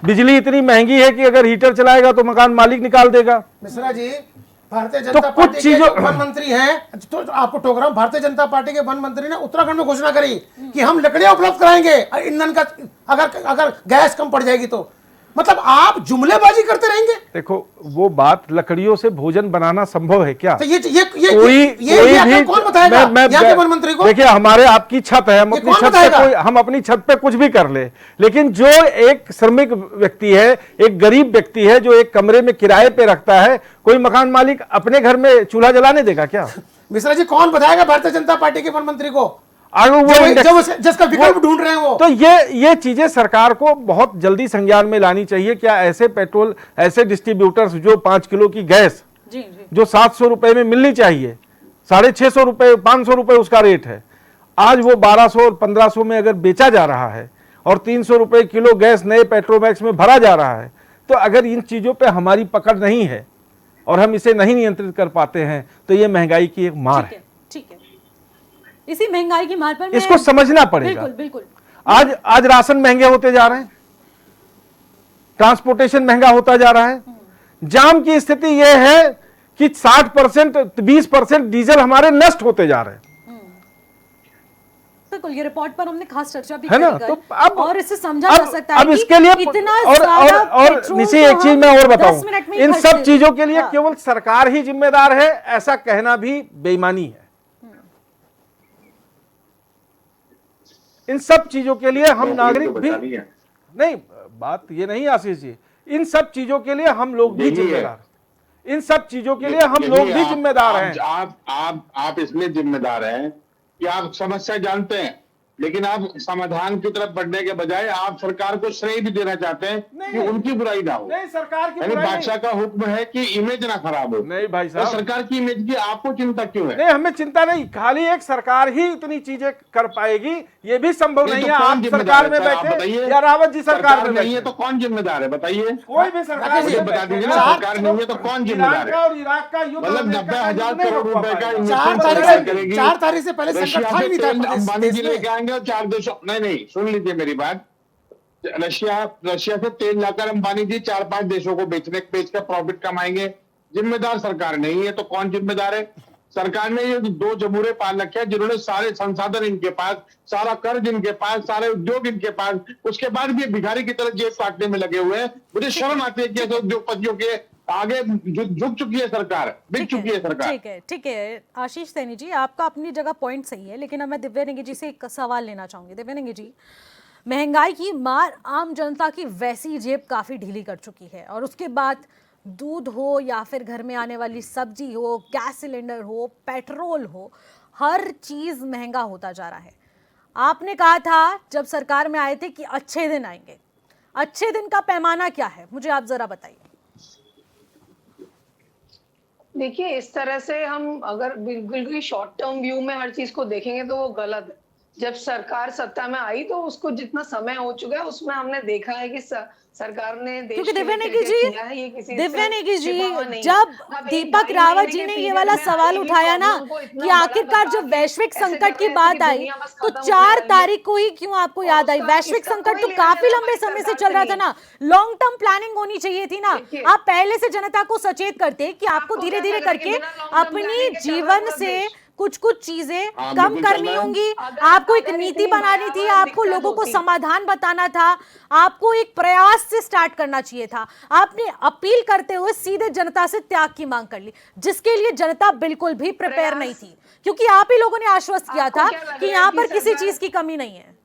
बिजली इतनी महंगी है कि अगर हीटर चलाएगा तो मकान मालिक निकाल देगा। मिश्रा जी, भारतीय जनता कुछ पार्टी के चीजों- जो वन मंत्री हैं, तो आपको टोक रहा हूं, भारतीय जनता पार्टी के वन मंत्री ने उत्तराखंड में घोषणा करी कि हम लकड़ियां उपलब्ध कराएंगे ईंधन का, अगर गैस कम पड़ जाएगी तो। मतलब आप जुमलेबाजी करते रहेंगे। देखो, वो बात, लकड़ियों से भोजन बनाना संभव है क्या? तो ये कोई आंकड़ा कौन बताएगा यहाँ के वन मंत्री को? देखिए, हमारे आपकी छत है, हम अपनी कौन छत बताएगा? पे हम अपनी छत पे कुछ भी कर ले, लेकिन जो एक श्रमिक व्यक्ति है, एक गरीब व्यक्ति है, जो एक कमरे में किराए पे रखता है, कोई मकान मालिक अपने घर में चूल्हा जलाने देगा क्या? मिश्रा जी, कौन बताएगा भारतीय जनता पार्टी के वन मंत्री को, वो जिसका विकल्प ढूंढ रहे हैं वो? तो ये चीजें सरकार को बहुत जल्दी संज्ञान में लानी चाहिए। क्या ऐसे पेट्रोल, ऐसे डिस्ट्रीब्यूटर्स जो 5 किलो की गैस जी जी जो 700 रुपए में मिलनी चाहिए, 650 रुपए, 500 रुपए उसका रेट है, आज वो 1200 और 1500 में अगर बेचा जा रहा है, और 300 रुपए किलो गैस नए पेट्रोमैक्स में भरा जा रहा है, तो अगर इन चीजों पे हमारी पकड़ नहीं है और हम इसे नहीं नियंत्रित कर पाते हैं, तो ये महंगाई की एक मार है। ठीक है। इसी महंगाई की मार पर इसको समझना पड़ेगा। बिल्कुल बिल्कुल। आज राशन महंगे होते जा रहे हैं, ट्रांसपोर्टेशन महंगा होता जा रहा है, जाम की स्थिति यह है कि 60%, 20% डीजल हमारे नष्ट होते जा रहे हैं। बिल्कुल, ये रिपोर्ट पर हमने खास चर्चा भी है ना? करी तो कल, अब और इससे समझा जा सकता है अब कि इसके लिए इतना और सारा और पेट्रोल निशी, तो एक चीज हम मैं और 10 बताऊं, मिनट में ही इन खर्च सब देते चीजों के लिए हाँ। केवल सरकार ही जिम्मेदार है, ऐसा कहना भी बेईमानी है। इन सब चीजों के लिए हम नागरिक भी नहीं, बात ये नहीं आशीष जी, इन सब चीजों के लिए हम लोग भी जिम्मेदार, इन सब चीजों के लिए हम लोग भी जिम्मेदार हैं। आप इसलिए जिम्मेदार हैं कि आप समस्या जानते हैं, लेकिन आप समाधान की तरफ बढ़ने के बजाय आप सरकार को श्रेय भी देना चाहते हैं कि उनकी बुराई ना हो। नहीं, सरकार की यानी बुराई बादशाह का हुक्म है कि इमेज ना खराब हो। नहीं भाई तो साहब, सरकार की इमेज की आपको चिंता क्यों है? नहीं, हमें चिंता नहीं, खाली एक सरकार ही इतनी चीजें कर पाएगी, ये भी संभव नहीं तो है। कौन आप जिम्मेदार सरकार है में सर? आप बैठे बताइए। या रावत जी सरकार में नहीं है बैठे, तो कौन जिम्मेदार है, बताइए। कोई भी सरकार मुझे में बता बैठे दीजिए ना। ना, सरकार नहीं है तो कौन जिम्मेदार ईरान का है? और इराक का युद्ध, मतलब अमेरिका 90,000 का युद्ध करोड़ नहीं रोक रुपए का पाएगा। 4 तारीख से पहले संकट रशिया था ही से नहीं तेल था अंबानी इस जी देश में। लेके आएंगे और 4 देशों, नहीं सुन लीजिए मेरी बात, रशिया से तेल लाकर अंबानी जी 4-5 देशों को बेच कर प्रॉफिट कमाएंगे। जिम्मेदार सरकार नहीं है तो कौन जिम्मेदार है? सरकार ने ये 2 जमूरे पाल रखे हैं, जिन्होंने सारे संसाधन इनके पास, सारा कर्ज इनके पास, सारे उद्योग इनके पास, उसके बाद भी भिखारी की तरह जेब काटने में लगे हुए हैं। मुझे शर्म आती है कि ऐसे उद्योगपतियों के आगे झुक चुकी है सरकार, बिक चुकी है सरकार। ठीक है आशीष सैनी जी, आपका अपनी जगह पॉइंट सही है, लेकिन अब मैं दिव्या नेगी जी से एक सवाल लेना चाहूंगी। दिव्या नेगी जी, महंगाई की मार आम जनता की वैसी जेब काफी ढीली कर चुकी है, और उसके बाद दूध हो या फिर घर में आने वाली सब्जी हो, गैस सिलेंडर हो, पेट्रोल हो, हर चीज महंगा होता जा रहा है। आपने कहा था जब सरकार में आए थे कि अच्छे दिन आएंगे, अच्छे दिन का पैमाना क्या है, मुझे आप जरा बताइए। देखिए, इस तरह से हम अगर बिल्कुल शॉर्ट टर्म व्यू में हर चीज को देखेंगे तो वो गलत है। जब सरकार सत्ता में आई तो उसको जितना समय हो चुका है उसमें हमने देखा है कि सरकार ने देश क्योंकि के दिव्या लिए नेगी क्या-क्या जी, किया है, ये किसी दिव्या से नेगी जी, छिपा नहीं है। जब अब एक दीपक 2.5 रावत महीने जी के ने ये पीरियड वाला में सवाल IED उठाया ना प्रॉब्लम को इतना कि बड़ा आखिरकार जब बता वैश्विक के ऐसे संकट कर की रहे थे बात कि आई दुनिया बस तो खत्म होने 4 वाली है। तारीख को ही क्यों आपको और याद आई? उसका वैश्विक इसका संकट कोई तो लेना काफी देना लंबे हमारी समय से सरकार चल रहा नहीं था है। ना, लॉन्ग टर्म प्लानिंग होनी चाहिए थी ना। देखिए, आप पहले से जनता को सचेत करते कि आपको आपको धीरे क्या धीरे लग रहा है कि करके बिना लॉन्ग टर्म अपनी प्लानिंग के चल रहा है जीवन पूरा से देश? कुछ कुछ चीजें हाँ, कम बिल्कुल चल करनी रहा है। होंगी। अगर आपको एक अगर नीति इतनी बनानी थी, भयावह आपको दिक्कत लोगों को होती समाधान बताना था, आपको एक प्रयास से स्टार्ट करना चाहिए था। आपने अपील करते हुए सीधे जनता से त्याग की मांग कर ली, जिसके लिए जनता बिल्कुल भी प्रिपेयर नहीं प्रयास थी, क्योंकि आप ही लोगों ने आश्वस्त किया आपको था क्या लग कि रहा है यहां कि पर किसी सरकार चीज की कमी नहीं है।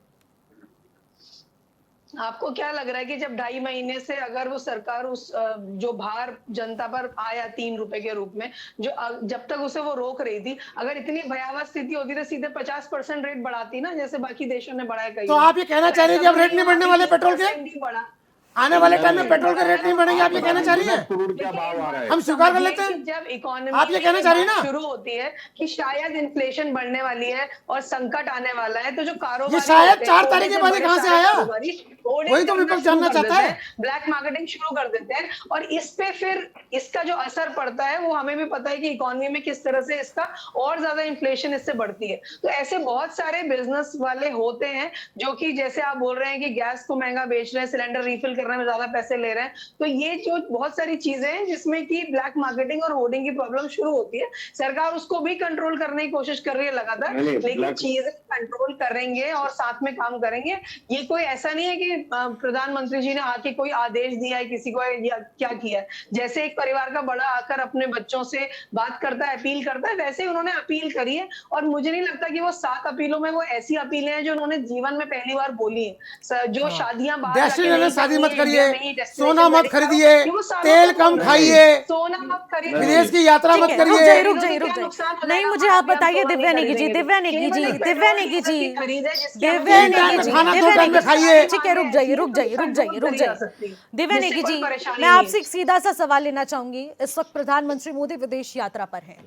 आपको क्या लग रहा है कि जब 2.5 महीने से अगर वो सरकार उस जो भार जनता पर आया 3 रुपए के रूप में, जो जब तक उसे वो रोक रही थी, अगर इतनी भयावह स्थिति होती तो सीधे 50% रेट बढ़ाती ना, जैसे बाकी देशों ने बढ़ाया कई तो बार। आप ये कहना तो चाह रही ऐसा हैं कि अब तो रेट नहीं बढ़ने हुआ वाले कि पेट्रोल के? 30% ही बढ़ा। आने वाले टाइम में नहीं, पेट्रोल के रेट नहीं बढ़ेंगे, आप ये कहना चाह रही ना हैं? क्रूड क्या भाव आ रहा है? हम स्वीकार कर लेते हैं। कि जब इकोनॉमी आप ये कहना चाह रही ना? शुरू होती है कि शायद इन्फ्लेशन बढ़ने वाली है और संकट आने वाला है, तो जो कारोबारी ये शायद होते हैं, 4 छोटे तारीख के से बाद बड़े कहां से सारे आया? कारोबारी होर्डिंग वही तो करना विपक्ष शुरू जानना कर चाहता देते है। हैं, ब्लैक मार्केटिंग शुरू कर देते हैं, और इस पे फिर इसका जो असर पड़ता है वो हमें भी पता है कि इकोनॉमी में किस तरह से इसका और ज्यादा इन्फ्लेशन इससे बढ़ती है। तो ऐसे बहुत सारे बिजनेस वाले होते हैं जो कि जैसे आप बोल रहे हैं कि गैस को महंगा बेच रहे हैं, सिलेंडर रिफिल करने में ज्यादा पैसे ले रहे हैं, तो ये जो बहुत सारी चीजें हैं जिसमें कि ब्लैक मार्केटिंग और होर्डिंग की प्रॉब्लम शुरू होती है। सरकार उसको भी कंट्रोल करने की कोशिश कर रही है लगातार, नहीं, लेकिन black- चीजें कंट्रोल करेंगे और साथ में काम करेंगे। ये कोई ऐसा नहीं है कि प्रधानमंत्री जी ने आके कोई आदेश दिया है किसी को या क्या किया है। जैसे एक परिवार का बड़ा आकर अपने बच्चों से बात करता है, अपील करता है, वैसे ही उन्होंने अपील करी है। और मुझे नहीं लगता कि वो 7 अपीलों में वो ऐसी अपीलें हैं जो उन्होंने जीवन में पहली बार बोली है। जो शादियां बाहर जाके डेस्टिनेशन नहीं शादी मत करनी है, इंडिया में करिए, ही destination सोना मत wedding करो, खरीदिए, ये वो सालों तेल से कम बोल रहे हैं। खाइए, सोना मत खरीदिए, विदेश की यात्रा ठीक मत है, करिए। रुक जाइए, रुक जाइए। नहीं, मुझे आप बताइए दिव्या नेगी जी, दिव्या नेगी जी, दिव्या नेगी जी, दिव्या तीन टाइम नेगी में जी, खाना, दिव्या 2 टाइम नेगी में खाइए। ठीक है, रुक जाइए, रुक जाइए, रुक जाइए, रुक जाइए। दिव्या नेगी जी, मैं आपसे एक सीधा सा सवाल लेना चाहूंगी। इस वक्त प्रधानमंत्री मोदी विदेश यात्रा पर हैं।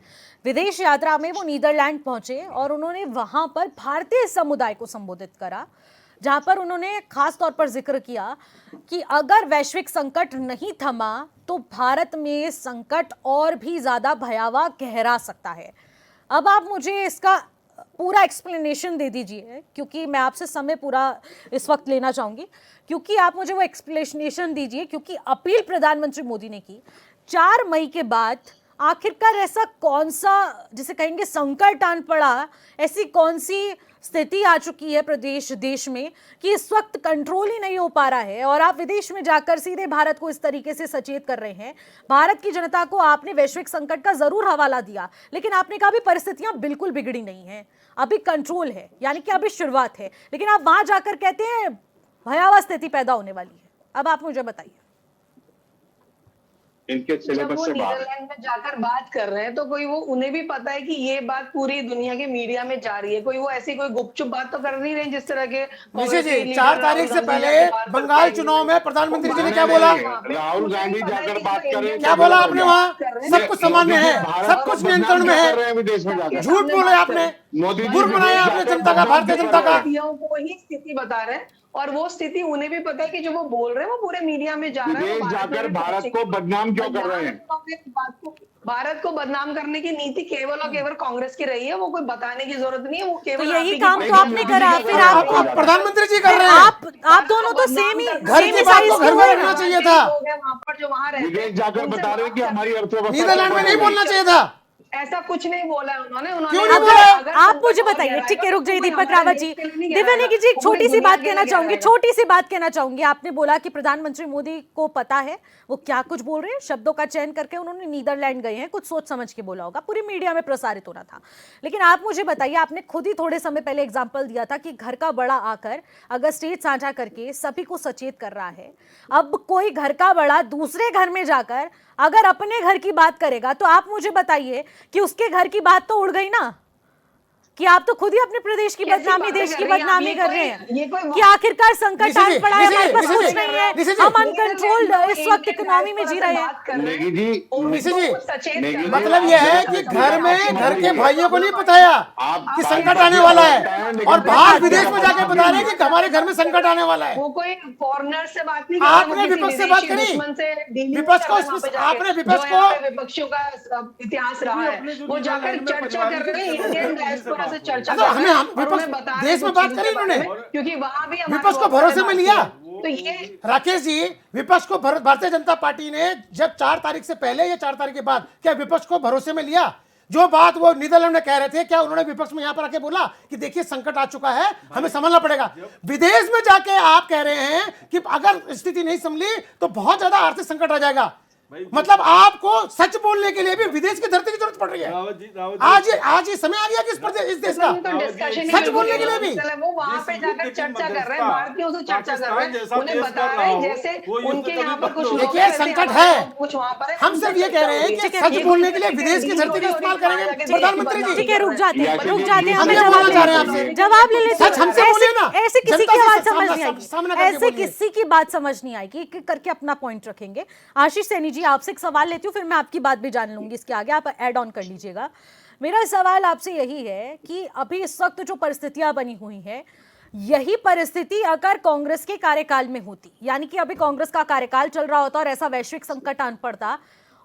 विदेश यात्रा में वो नीदरलैंड पहुंचे और उन्होंने वहां पर भारतीय समुदाय को संबोधित करा, जहां पर उन्होंने खास तौर पर जिक्र किया कि अगर वैश्विक संकट नहीं थमा तो भारत में संकट और भी ज्यादा भयावह गहरा सकता है। अब आप मुझे इसका पूरा एक्सप्लेनेशन दे दीजिए, क्योंकि मैं आपसे समय पूरा इस वक्त लेना चाहूंगी, क्योंकि आप मुझे वो एक्सप्लेनेशन दीजिए, क्योंकि अपील प्रधानमंत्री मोदी ने की 4 मई के बाद आखिरकार ऐसा कौन सा, जिसे कहेंगे संकट आन पड़ा, ऐसी कौन सी स्थिति आ चुकी है प्रदेश देश में कि इस वक्त कंट्रोल ही नहीं हो पा रहा है, और आप विदेश में जाकर सीधे भारत को इस तरीके से सचेत कर रहे हैं। भारत की जनता को आपने वैश्विक संकट का जरूर हवाला दिया, लेकिन आपने कहा भी परिस्थितियां बिल्कुल बिगड़ी नहीं है, अभी कंट्रोल है, यानी कि अभी शुरुआत है, लेकिन आप वहां जाकर कहते हैं भयावह स्थिति पैदा होने वाली है। अब आप मुझे बताइए। इनके जब सिलेबस वो से बाहर है। नीदरलैंड में जाकर बात कर रहे हैं तो कोई वो उन्हें भी पता है कि ये बात पूरी दुनिया के मीडिया में जा रही है, कोई वो ऐसी कोई गुपचुप बात तो कर नहीं रहे जिस तरह के निशा जी, 4 तारीख से पहले बंगाल चुनाव में प्रधानमंत्री जी ने क्या बोला? राहुल गांधी जाकर बात करें, क्या बोला आपने वहाँ? सब कुछ सामान्य है, सब कुछ नियंत्रण में है। विदेश में जाकर झूठ बोले आपने, मोदी जी बुर बनाया आपने जनता का, भारतीय जनता का। को ही स्थिति बता रहे हैं, और वो स्थिति उन्हें भी पता है कि जो वो बोल रहे हैं वो पूरे मीडिया में जा रहा है। विदेश जाकर भारत को बदनाम क्यों कर रहे हैं? भारत को बदनाम करने की नीति केवल और केवल कांग्रेस की रही है, वो कोई बताने की जरूरत नहीं है, वो तो केवल यही आप ही काम की- तो आपने करा, फिर आपको प्रधानमंत्री जी कर रहे हैं। आप दोनों तो सेम ही घर की सेम ही बात साइज को के घर में हुए रखना ना। चाहिए था। लोग हैं वहाँ पर जो वहाँ रहते हैं, विदेश जाकर उनसे बता रहे हैं कि बात हमारी अर्थव्यवस्था नीदरलैंड में नहीं बोलना चाहिए था। ऐसा कुछ नहीं बोला है उन्होंने। क्यों नहीं बोला? आप मुझे बताइए, ठीक है, रुक जाइए दीपक रावत जी। दिव्या नेगी जी, एक छोटी सी बात कहना चाहूंगी, छोटी सी बात कहना चाहूंगी। आपने बोला कि प्रधानमंत्री मोदी को पता है वो क्या कुछ बोल रहे हैं, शब्दों का चयन करके उन्होंने नीदरलैंड गए हैं, कुछ सोच समझ के बोला होगा, पूरी मीडिया में प्रसारित होना था। लेकिन आप मुझे बताइए, आपने खुद ही थोड़े समय पहले एग्जाम्पल दिया था कि घर का बड़ा आकर अगर स्टेज साझा करके सभी को सचेत कर रहा है, अब कोई घर का बड़ा दूसरे घर में जाकर अगर अपने घर की बात करेगा तो आप मुझे बताइए कि उसके घर की बात तो उड़ गई ना, कि आप तो खुद ही अपने प्रदेश की कैसी बदनामी, बातें देश कर की रही हैं आप? बदनामी ये कर कोई- रहे हैं ये कोई कि आखिरकार संकट निशा आन जी, पड़ा है, निशा हमारे जी, पास निशा कुछ जी, नहीं है, निशा जी, हम अनकंट्रोल्ड इस वक्त इकोनॉमी में जी रहे हैं। नेगी जी, निशा जी, नेगी जी, मतलब आप यह है जरा कि अपनी घर में बात घर के सुनिए। भाइयों को नहीं बताया आप कि बात संकट बात आने की वाला बात है, है, लेकिन और बाहर बात विदेश में जाके बात बता रहे हैं कीजिए। कि हमारे घर में संकट आने वाला है। वो कोई फॉरेनर से बात नहीं कर रहा, आपने वो किसी विपक्ष से बात विदेशी करी? दुश्मन से डीलिंग विपक्ष कर को रहे हैं वहाँ पे इसमें- जाके, आपने विपक्ष जो यहाँ को- पे विपक्षियों का इतिहास रहा है, अपने जो वो जाकर नीदरलैंड में चर्चा कर परिवार रहे हैं, की इंडियन चर्चा डायस्पोरा से बात हो चर्चा रही है। कर रहे हैं हम और विपक्ष- उन्हें बता रहे हैं देश में कुछ बात चीजों करी के बारे इन्होंने? में, क्योंकि वहां भी हमारे विपक्ष को वक्ता ने भरोसे में बात लिया? की। तो ये राकेश जी, विपक्ष को भारतीय जनता पार्टी ने जब 4 तारीख से पहले या 4 तारीख के बाद क्या विपक्ष को भरोसे में लिया? जो बात वो नीदरलैंड में कह रहे थे, क्या उन्होंने विपक्ष में यहां पर आके बोला कि देखिए संकट आ चुका है, हमें संभलना पड़ेगा? विदेश में जाके आप कह रहे हैं कि अगर स्थिति नहीं संभली तो बहुत ज्यादा आर्थिक संकट आ जाएगा। मतलब आपको सच बोलने के लिए भी विदेश की धरती की जरूरत पड़ रही है। रावत जी, आज ये समय आ गया कि इस देश का तो डिस्कशन सच बोलने के लिए भी वो वहां पे जाकर चर्चा कर रहे हैं, भारतीयों से चर्चा कर रहे हैं, उन्हें बता रहे हैं जैसे उनके यहाँ पर कुछ लोग देखिए, हैं, वैसे संकट हमारे है। लोग कुछ वहाँ पर है, हम उनसे सिर्फ ये कह रहे हैं कि चर्चा सच होगी। बोलने के लिए विदेश की धरती का इस्तेमाल करेंगे प्रधानमंत्री जी। ठीक है, रुक जाते हैं, यासी रुक जी, जाते हैं, हम हमें ये जवाब बोलना ले चाह रहे लेते हैं हैं, आपसे। जवाब ले लेते हैं। सच हमसे ऐसे- बोलिए ना। ऐसे किसी जनता की से आवाज समझ सामना- नहीं आएगी, सामना करके ऐसे बोलिए। किसी की बात समझ नहीं आएगी, एक एक करके अपना पॉइंट रखेंगे। आशीष सैनी जी, आपसे एक सवाल लेती हूँ, फिर मैं आपकी बात भी जान लूंगी, इसके आगे आप ऐड ऑन कर लीजिएगा। मेरा सवाल आपसे यही है कि अभी इस वक्त जो परिस्थितियां बनी हुई हैं, यही परिस्थिति अगर कांग्रेस के कार्यकाल में होती, यानी कि अभी कांग्रेस का कार्यकाल चल रहा होता और ऐसा वैश्विक संकट आन पड़ता,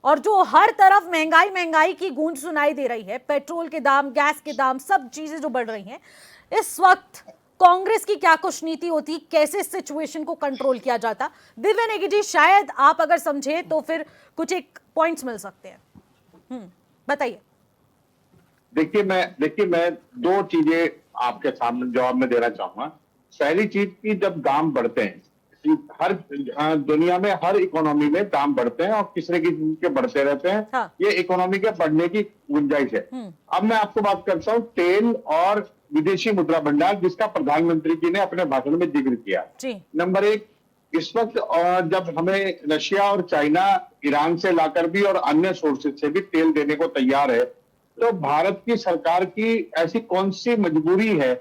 और जो हर तरफ महंगाई महंगाई की गूंज सुनाई दे रही है, पेट्रोल के दाम, गैस के दाम, सब चीजें जो बढ़ रही हैं, इस वक्त कांग्रेस की क्या कुछ नीति होती, कैसे इस सिचुएशन को कंट्रोल किया जाता? दिव्या नेगी जी, शायद आप अगर समझे तो फिर कुछ एक पॉइंट्स मिल सकते हैं। बताइए। देखिए मैं दो चीजें आपके सामने जवाब में देना चाहूंगा। पहली चीज की जब दाम बढ़ते हैं, हर दुनिया में हर इकोनॉमी में दाम बढ़ते हैं और किसी किसी के बढ़ते रहते हैं। हाँ। ये इकोनॉमी के बढ़ने की गुंजाइश है। अब मैं आपको बात करता हूँ तेल और विदेशी मुद्रा भंडार, जिसका प्रधानमंत्री जी ने अपने भाषण में जिक्र किया। जी। नंबर एक, इस वक्त जब हमें रशिया और चाइना ईरान से लाकर भी और अन्य सोर्सेज से भी तेल देने को तैयार है, तो भारत की सरकार की ऐसी कौन सी मजबूरी है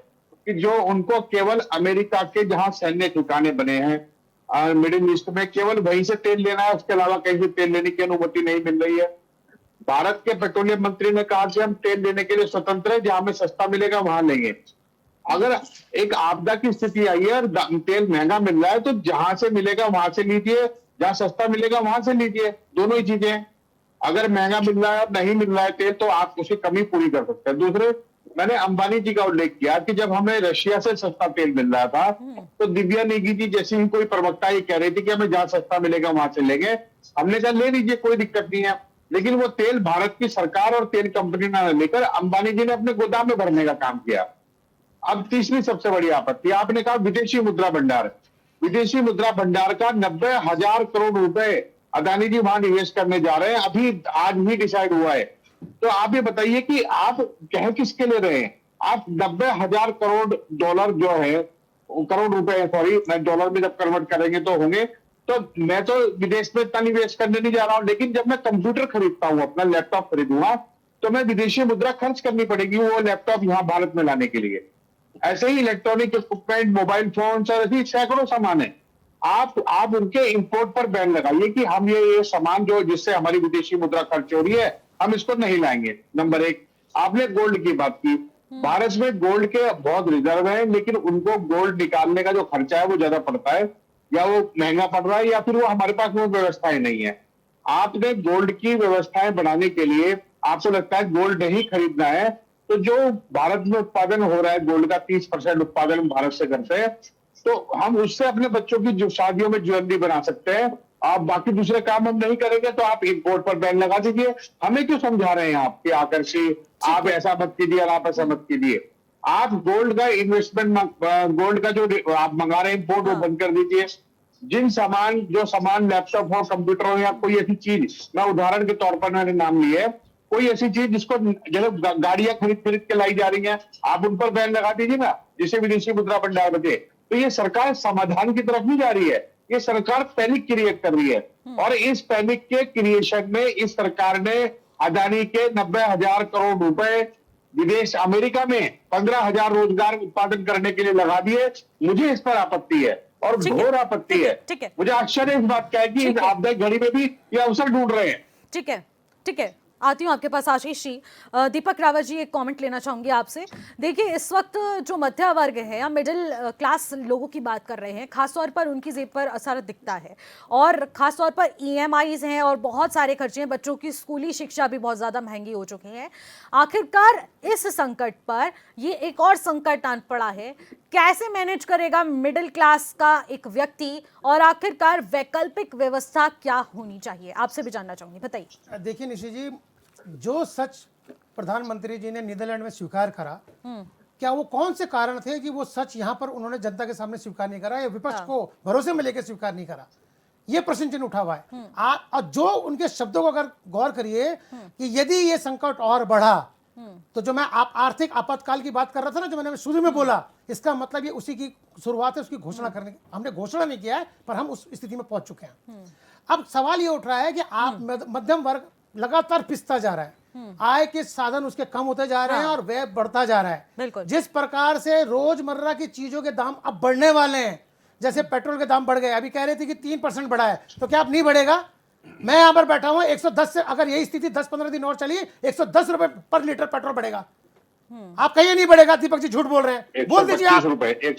कि जो उनको केवल अमेरिका के जहां सैन्य ठिकाने बने हैं मिडिल ईस्ट में, केवल वहीं से तेल लेना है, उसके अलावा कहीं से तेल लेने की अनुमति नहीं मिल रही है। भारत के पेट्रोलियम मंत्री ने कहा कि हम तेल लेने के लिए स्वतंत्र है, जहां हमें सस्ता मिलेगा वहां लेंगे। अगर एक आपदा की स्थिति आई है और तेल महंगा मिल रहा है, तो जहां से मिलेगा वहां से लीजिए, जहां सस्ता मिलेगा वहां से लीजिए, दोनों ही चीजें हैं। अगर महंगा मिल रहा है और नहीं मिल रहा है तेल, तो आप उसकी कमी पूरी कर सकते हैं। दूसरे, मैंने अंबानी जी का उल्लेख किया कि जब हमें रशिया से सस्ता तेल मिल रहा था, तो दिव्या नेगी जी जैसी ही कोई प्रवक्ता ये कह रही थी कि हमें जहां सस्ता मिलेगा वहां से लेंगे। हमने कहा ले लीजिए, कोई दिक्कत नहीं है। लेकिन वो तेल भारत की सरकार और तेल कंपनी ने लेकर अंबानी जी ने अपने गोदाम में भरने का काम किया। अब तीसरी सबसे बड़ी आपत्ति, आपने कहा विदेशी मुद्रा भंडार। विदेशी मुद्रा भंडार का 90,000 करोड़ रुपए अदानी जी वहां निवेश करने जा रहे हैं, अभी आज ही डिसाइड हुआ है। तो आप ये बताइए कि आप कह किसके ले रहे हैं? आप 90,000 करोड़ डॉलर जो है, करोड़ रुपए सॉरी, मैं डॉलर में जब कन्वर्ट करेंगे तो होंगे, तो मैं तो विदेश में इतना निवेश करने नहीं जा रहा हूं, लेकिन जब मैं कंप्यूटर खरीदता हूं, अपना लैपटॉप खरीदूंगा, तो मैं विदेशी मुद्रा खर्च करनी पड़ेगी वो लैपटॉप यहां भारत में लाने के लिए। ऐसे ही इलेक्ट्रॉनिक इक्विपमेंट, मोबाइल फोन और ऐसी सैकड़ों सामान है। आप उनके इंपोर्ट पर बैन लगाइए कि हम ये सामान जो जिससे हमारी विदेशी मुद्रा खर्च हो रही है, हम इसको नहीं लाएंगे। नंबर एक, आपने गोल्ड की बात की। भारत में गोल्ड के बहुत रिजर्व है, लेकिन उनको गोल्ड निकालने का जो खर्चा है वो ज्यादा पड़ता है, या वो महंगा पड़ रहा है, या फिर वो हमारे पास वो व्यवस्थाएं नहीं है। आपने गोल्ड की व्यवस्थाएं बढ़ाने के लिए, आपको लगता है गोल्ड नहीं खरीदना है, तो जो भारत में उत्पादन हो रहा है गोल्ड का 30% उत्पादन भारत से करते हैं, तो हम उससे अपने बच्चों की जो शादियों में ज्वेलरी बना सकते हैं। आप बाकी दूसरे काम हम नहीं करेंगे, तो आप इंपोर्ट पर बैन लगा दीजिए। हमें क्यों समझा रहे हैं आप कि आकर के आप ऐसा मत कीजिए और आप ऐसा मत कीजिए। आप गोल्ड का इन्वेस्टमेंट, गोल्ड का जो आप मंगा रहे हैं इंपोर्ट, वो बंद कर दीजिए। जो सामान लैपटॉप हो, कंप्यूटर हो, या कोई ऐसी चीज, मैं उदाहरण के तौर पर मैंने नाम लिए, कोई ऐसी चीज जिसको जैसे गाड़ियां खरीद के लाई जा रही हैं, आप उन पर बैन लगा दीजिए ना, जिससे विदेशी मुद्रा भंडार बचे। तो ये सरकार समाधान की तरफ नहीं जा रही है, ये सरकार पैनिक क्रिएट कर रही है। और इस पैनिक के क्रिएशन में इस सरकार ने अदानी के 90,000 करोड़ रुपए विदेश अमेरिका में 15,000 रोजगार उत्पादन करने के लिए लगा दिए। मुझे इस पर आपत्ति है और ठीक है, घोर आपत्ति ठीक है, है। ठीक है। मुझे आश्चर्य इस बात का है कि इस आपदा घड़ी में भी ये अवसर ढूंढ रहे हैं। ठीक है, ठीक है, आती हूँ आपके पास आशीष जी। दीपक रावत जी, एक कमेंट लेना चाहूंगी आपसे। देखिए, इस वक्त जो मध्य वर्ग है या मिडिल क्लास लोगों की बात कर रहे हैं, खासतौर पर उनकी जेब पर असर दिखता है और खासतौर पर EMIs हैं और बहुत सारे खर्चे हैं। बच्चों की स्कूली शिक्षा भी बहुत ज़्यादा महंगी हो चुकी है। आखिरकार इस संकट पर ये एक और संकट आन पड़ा है। कैसे मैनेज करेगा मिडिल क्लास का एक व्यक्ति और आखिरकार वैकल्पिक व्यवस्था क्या होनी चाहिए? आपसे भी जानना चाहूंगी, बताइए। देखिए निशी जी, जो सच प्रधानमंत्री जी ने नीदरलैंड में स्वीकार करा, क्या वो कौन से कारण थे कि वो सच यहाँ पर उन्होंने जनता के सामने स्वीकार नहीं करा या विपक्ष को भरोसे में लेकर स्वीकार नहीं करा? ये प्रश्न चिन्ह उठा हुआ है। और जो उनके शब्दों को अगर गौर करिए कि यदि ये संकट और बढ़ा तो जो मैं आप आर्थिक आपातकाल की बात कर रहा था ना, जो मैंने शुरू में बोला, इसका मतलब ये उसी की शुरुआत है, उसकी घोषणा करने की। हमने घोषणा नहीं किया है पर हम उस स्थिति में पहुंच चुके हैं। अब सवाल ये उठ रहा है कि आप मध्यम वर्ग लगातार पिसता जा रहा है, आय के साधन उसके कम होते जा रहे हैं और व्यय बढ़ता जा रहा है। बिल्कुल। जिस प्रकार से रोजमर्रा की चीजों के दाम अब बढ़ने वाले हैं, जैसे पेट्रोल के दाम बढ़ गए, अभी कह रहे थे कि 3% बढ़ा है, तो क्या अब नहीं बढ़ेगा? मैं यहां पर बैठा हूं, 110 से अगर यही स्थिति 10-15 दिन और चली, 110 रुपए पर लीटर पेट्रोल बढ़ेगा। आप कहिए नहीं बढ़ेगा, दीपक जी झूठ बोल रहे हैं, बोल दीजिए आप। 125 रुपए,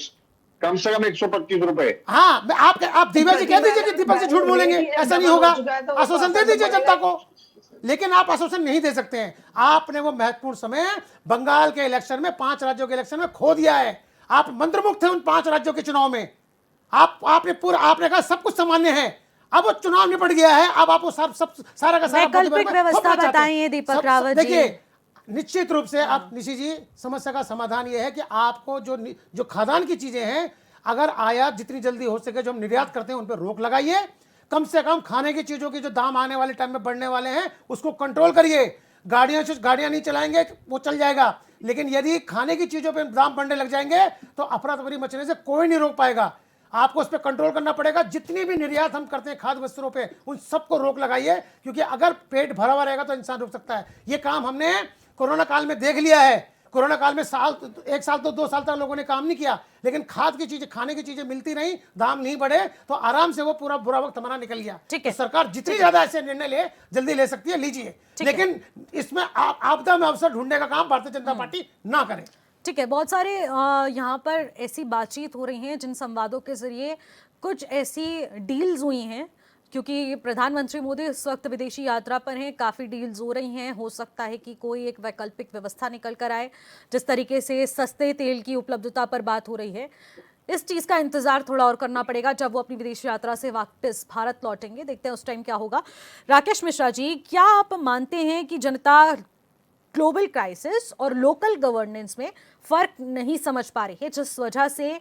कम से कम 125 रुपए। हाँ, आप दिव्या जी कह दीजिए कि दीपक जी झूठ बोलेंगे, ऐसा नहीं होगा। आश्वासन दे दीजिए जनता को, लेकिन आप आश्वासन नहीं दे सकते हैं। आपने वो महत्वपूर्ण समय बंगाल के इलेक्शन में, 5 राज्यों के इलेक्शन में खो दिया है। आप मंत्रमुग्ध थे उन 5 राज्यों के चुनाव में। आपने कहा सब कुछ सामान्य है, अब वो चुनाव निपट गया है, अब आप वो सारा का सारा वैकल्पिक व्यवस्था बताइए दीपक रावत जी। देखिए, निश्चित रूप से आप निशी जी, समस्या का समाधान यह है कि आपको जो खाद्यान्न की चीजें हैं, अगर आयात जितनी जल्दी हो सके, जो हम निर्यात करते हैं उन पर रोक लगाइए। कम से कम खाने की चीजों की जो दाम आने वाले टाइम में बढ़ने वाले हैं उसको कंट्रोल करिए। गाड़ियां नहीं चलाएंगे, वो चल जाएगा, लेकिन यदि खाने की चीजों पे दाम बढ़ने लग जाएंगे तो अफरा तफरी मचने से कोई नहीं रोक पाएगा। आपको उस पर कंट्रोल करना पड़ेगा। जितनी भी निर्यात हम करते हैं खाद्य वस्त्रों पे, उन सबको रोक लगाइए, क्योंकि अगर पेट भरा हुआ रहेगा तो इंसान रुक सकता है। ये काम हमने कोरोना काल में देख लिया है। कोरोना काल में 1 साल तो 2 साल तक लोगों ने काम नहीं किया, लेकिन खाद की चीजें, खाने की चीजें मिलती रही, दाम नहीं बढ़े, तो आराम से वो पूरा बुरा वक्त हमारा निकल गया। ठीक है। तो सरकार जितनी ज्यादा ऐसे निर्णय जल्दी ले सकती है, लीजिए, लेकिन इसमें आपदा में अवसर ढूंढने का काम भारतीय जनता पार्टी ना करे। ठीक है, बहुत सारे यहाँ पर ऐसी बातचीत हो रही हैं जिन संवादों के जरिए कुछ ऐसी डील्स हुई हैं, क्योंकि प्रधानमंत्री मोदी इस वक्त विदेशी यात्रा पर हैं, काफ़ी डील्स हो रही हैं। हो सकता है कि कोई एक वैकल्पिक व्यवस्था निकल कर आए। जिस तरीके से सस्ते तेल की उपलब्धता पर बात हो रही है, इस चीज़ का इंतजार थोड़ा और करना पड़ेगा जब वो अपनी विदेश यात्रा से वापस भारत लौटेंगे। देखते हैं उस टाइम क्या होगा। राकेश मिश्रा जी, क्या आप मानते हैं कि जनता ग्लोबल क्राइसिस और लोकल गवर्नेंस में फर्क नहीं समझ पा रही है, जिस वजह से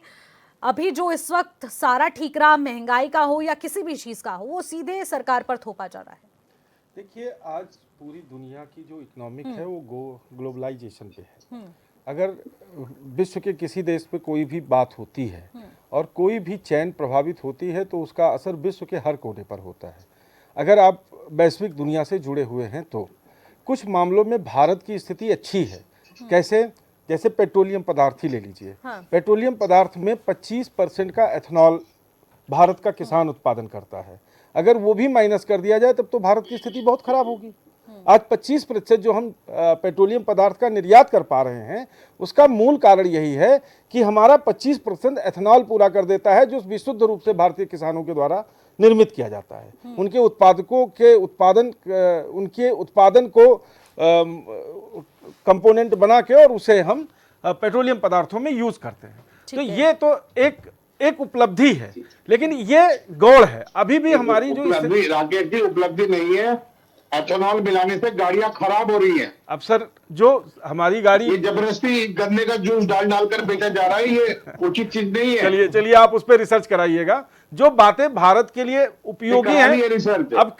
अभी जो इस वक्त सारा ठीकरा महंगाई का हो या किसी भी चीज का हो, वो सीधे सरकार पर थोपा जा रहा है? देखिए, आज पूरी दुनिया की जो इकोनॉमिक है वो ग्लोबलाइजेशन पे है। अगर विश्व के किसी देश पे कोई भी बात होती है और कोई भी चैन प्रभावित होती है तो उसका असर विश्व के हर कोने पर होता है। अगर आप वैश्विक दुनिया से जुड़े हुए हैं तो कुछ मामलों में भारत की स्थिति अच्छी है। कैसे? जैसे पेट्रोलियम पदार्थ ही ले लीजिए। पेट्रोलियम पदार्थ में 25% का एथनॉल भारत का किसान उत्पादन करता है। अगर वो भी माइनस कर दिया जाए तब तो भारत की स्थिति बहुत खराब होगी। आज 25% जो हम पेट्रोलियम पदार्थ का निर्यात कर पा रहे हैं, उसका मूल कारण यही है कि हमारा 25% एथनॉल पूरा कर देता है, जो विशुद्ध रूप से भारतीय किसानों के द्वारा निर्मित किया जाता है। उनके उत्पादन को कंपोनेंट बना के और उसे हम पेट्रोलियम पदार्थों में यूज करते हैं। तो ये तो एक उपलब्धि है, लेकिन ये गौड़ है। अभी भी हमारी जो उपलब्धि, राकेश जी, उपलब्धि नहीं है। एथेनॉल मिलाने से गाड़ियां खराब हो रही हैं। अब सर, जो हमारी गाड़ी, ये जबरदस्ती गन्ने का जूस डाल कर बेचा जा रहा है, ये उचित चीज नहीं है। चलिए आप उस पर रिसर्च कराइएगा। जो बातें भारत के लिए उपयोगी हैं, अब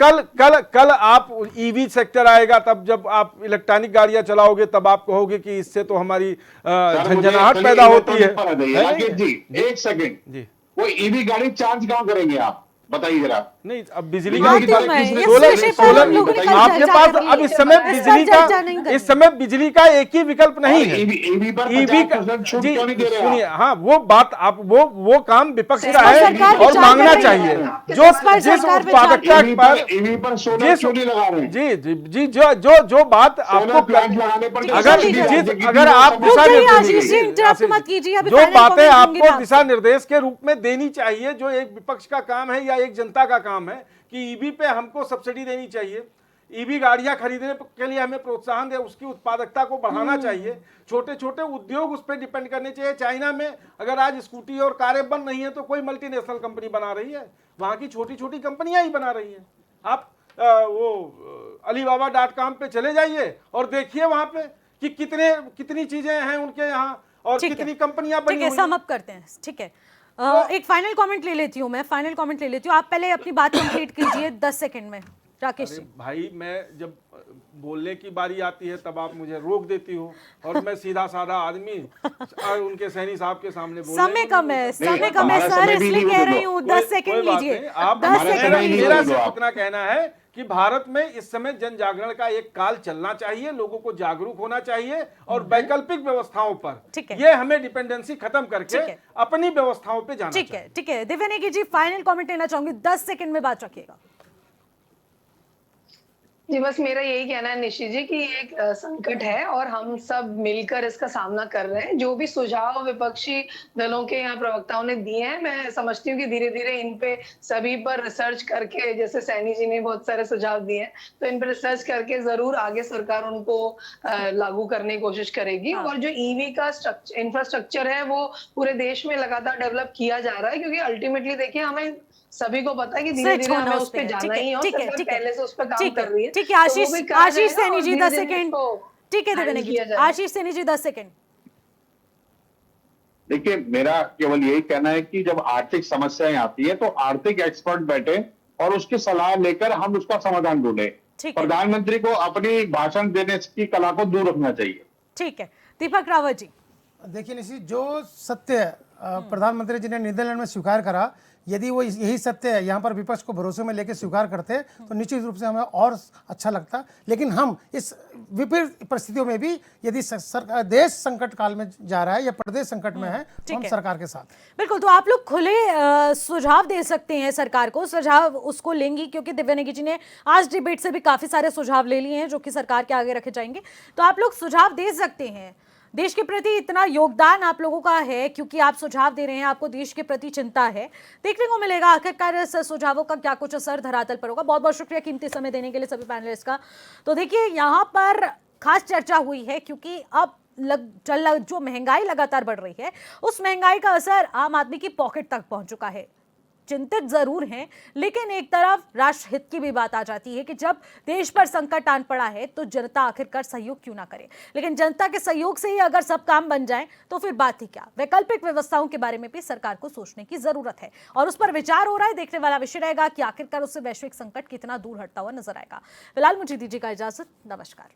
कल आप ईवी सेक्टर आएगा, तब जब आप इलेक्ट्रॉनिक गाड़ियां चलाओगे तब आप कहोगे कि इससे तो हमारी झंझनाहट पैदा होती है। राकेश जी, एक सेकंड जी, वो ईवी गाड़ी चार्ज कहाँ करेंगे आप? बताइए जरा। नहीं, अब बिजली हाँ, का तो मैं इस सोलर विषय पर हम लोगों ने कल आपके चर्चा पास करी अब है। इस समय इस पर बिजली चर्चा नहीं का करनी। इस समय बिजली का एक ही विकल्प नहीं है। ईवी पर ईवी का 50% छूट जी क्यों नहीं दे रहे सुनिए, आप? हाँ वो बात आप वो काम विपक्ष का पर है सरकार और विचार मांगना कर रही चाहिए। है। जो इस पर जिस सरकार उत्पादकता ईवी पर सोलर जिस क्यों नहीं लगा रहे हैं? जी जी जी जो बात सोलर आपको प्लांट लगाने पर जो अगर सब्सिडी राज्य की थी, अगर वो आप सब दिशा रुक जाइए निर्देश आशीष जी, दीजिए, इंटरप्ट आशीष मत जी, कीजिए, अभी जो final बातें comment दूंगी आपको मैं आपसे। दिशा निर्देश के रूप में देनी चाहिए, जो एक विपक्ष का काम है या एक जनता का काम है कि ईवी पे हमको सब्सिडी देनी चाहिए, ईवी गाड़ियां खरीदने के लिए हमें प्रोत्साहन दे, उसकी उत्पादकता को बढ़ाना चाहिए, छोटे छोटे उद्योग उस पर डिपेंड करने चाहिए। चाइना में अगर आज स्कूटी और कारें बन रही हैं तो कोई मल्टीनेशनल कंपनी बना रही है, वहां की छोटी छोटी कंपनियां ही बना रही हैं। आप alibaba.com पे चले जाइए और देखिए वहां पे कि कितनी चीजें हैं उनके यहाँ और ठीक है। कितनी कंपनियां बनी ठीक है, हुई हैं। सम अप करते हैं। ठीक है, एक फाइनल कमेंट ले लेती हूँ मैं, फाइनल कमेंट ले लेती हूँ। आप पहले अपनी बात कंप्लीट कीजिए 10 सेकंड में, राकेश अरे जी। भाई, मैं जब बोलने की बारी आती है तब आप मुझे रोक देती हो और मैं सीधा साधा आदमी उनके सैनी साहब के सामने बोलने समय को कम नहीं है, बोलता। समय कम है हमारा सर, समय भी इसलिए नहीं कह होने रही दो। हूँ। कोई- 10 सेकंड कोई बात लीजिए, नहीं। आप 10 हमारा सेकंड समय नहीं लीजिए। मेरा होने दो सिर्फ आप। इतना कहना है कि भारत में इस समय जन जागरण का एक काल चलना चाहिए, लोगों को जागरूक होना चाहिए और वैकल्पिक व्यवस्थाओं पर ठीक है। ये हमें डिपेंडेंसी खत्म करके ठीक है। अपनी व्यवस्थाओं पे जाना ठीक चाहिए। है, ठीक है। दिव्या नेगी जी, फाइनल कमेंट लेना चाहूंगी, 10 सेकंड में बात रखिएगा। जी, बस मेरा यही कहना है निशित जी कि ये एक संकट है और हम सब मिलकर इसका सामना कर रहे हैं। जो भी सुझाव विपक्षी दलों के यहाँ प्रवक्ताओं ने दिए हैं, मैं समझती हूँ कि धीरे-धीरे इन पे सभी पर रिसर्च करके, जैसे सैनी जी ने बहुत सारे सुझाव दिए हैं, तो इन पर रिसर्च करके ज़रूर आगे सरकार उनको लागू करने की कोशिश करेगी। हाँ। और जो ईवी का इंफ्रास्ट्रक्चर है, वो पूरे देश में लगातार डेवलप किया जा रहा है, क्योंकि अल्टीमेटली देखिए हमें सभी को पता है कि स्विच धीरे-धीरे होना हमें उस उस पे पे है। जाना ठीक है, ही है और ठीक है, सरकार ठीक है, पहले से उस पर काम ठीक कर रही है। ठीक है। तो वो भी करा आशीष जाएगा सैनी और जी 10 धीरे-धीरे सेकंड। इसको ठीक है दिव्या हैंडल नेगी किया जी, जाएगा। आशीष सैनी जी 10 सेकंड। देखिए, मेरा केवल यही कहना है कि जब आर्थिक समस्याएं आती है तो आर्थिक एक्सपर्ट बैठे और उसकी सलाह लेकर हम उसका समाधान ढूंढे। ठीक है। प्रधानमंत्री को अपनी भाषण देने की कला को दूर रखना चाहिए। ठीक है, दीपक रावत जी। देखिए निश्चित जो सत्य प्रधानमंत्री जी ने नीदरलैंड में स्वीकार करा, यदि वो यही सत्य है यहाँ पर विपक्ष को भरोसे में लेकर स्वीकार करते तो निश्चित रूप से हमें और अच्छा लगता। लेकिन हम इस विपरीत परिस्थितियों में भी यदि देश संकट काल में जा रहा है या प्रदेश संकट में है तो हम है। सरकार के साथ। बिल्कुल, तो आप लोग खुले सुझाव दे सकते हैं सरकार को, सुझाव उसको लेंगी, क्योंकि दिव्या नेगी जी ने आज डिबेट से भी काफी सारे सुझाव ले लिए हैं जो कि सरकार के आगे रखे जाएंगे। तो आप लोग सुझाव दे सकते हैं। देश के प्रति इतना योगदान आप लोगों का है क्योंकि आप सुझाव दे रहे हैं, आपको देश के प्रति चिंता है। देखने को मिलेगा आखिरकार इस सुझावों का क्या कुछ असर धरातल पर होगा। बहुत बहुत शुक्रिया कीमती समय देने के लिए सभी पैनलिस्ट का। तो देखिए, यहाँ पर खास चर्चा हुई है क्योंकि अब जो महंगाई लगातार बढ़ रही है, उस महंगाई का असर आम आदमी की पॉकेट तक पहुंच चुका है। चिंतित जरूर हैं, लेकिन एक तरफ राष्ट्र हित की भी बात आ जाती है कि जब देश पर संकट आन पड़ा है तो जनता आखिरकार सहयोग क्यों ना करे। लेकिन जनता के सहयोग से ही अगर सब काम बन जाए तो फिर बात ही क्या। वैकल्पिक व्यवस्थाओं के बारे में भी सरकार को सोचने की जरूरत है और उस पर विचार हो रहा है। देखने वाला विषय रहेगा कि आखिरकार उससे वैश्विक संकट कितना दूर हटता हुआ नजर आएगा। फिलहाल मुझे दीजिएगा इजाजत, नमस्कार।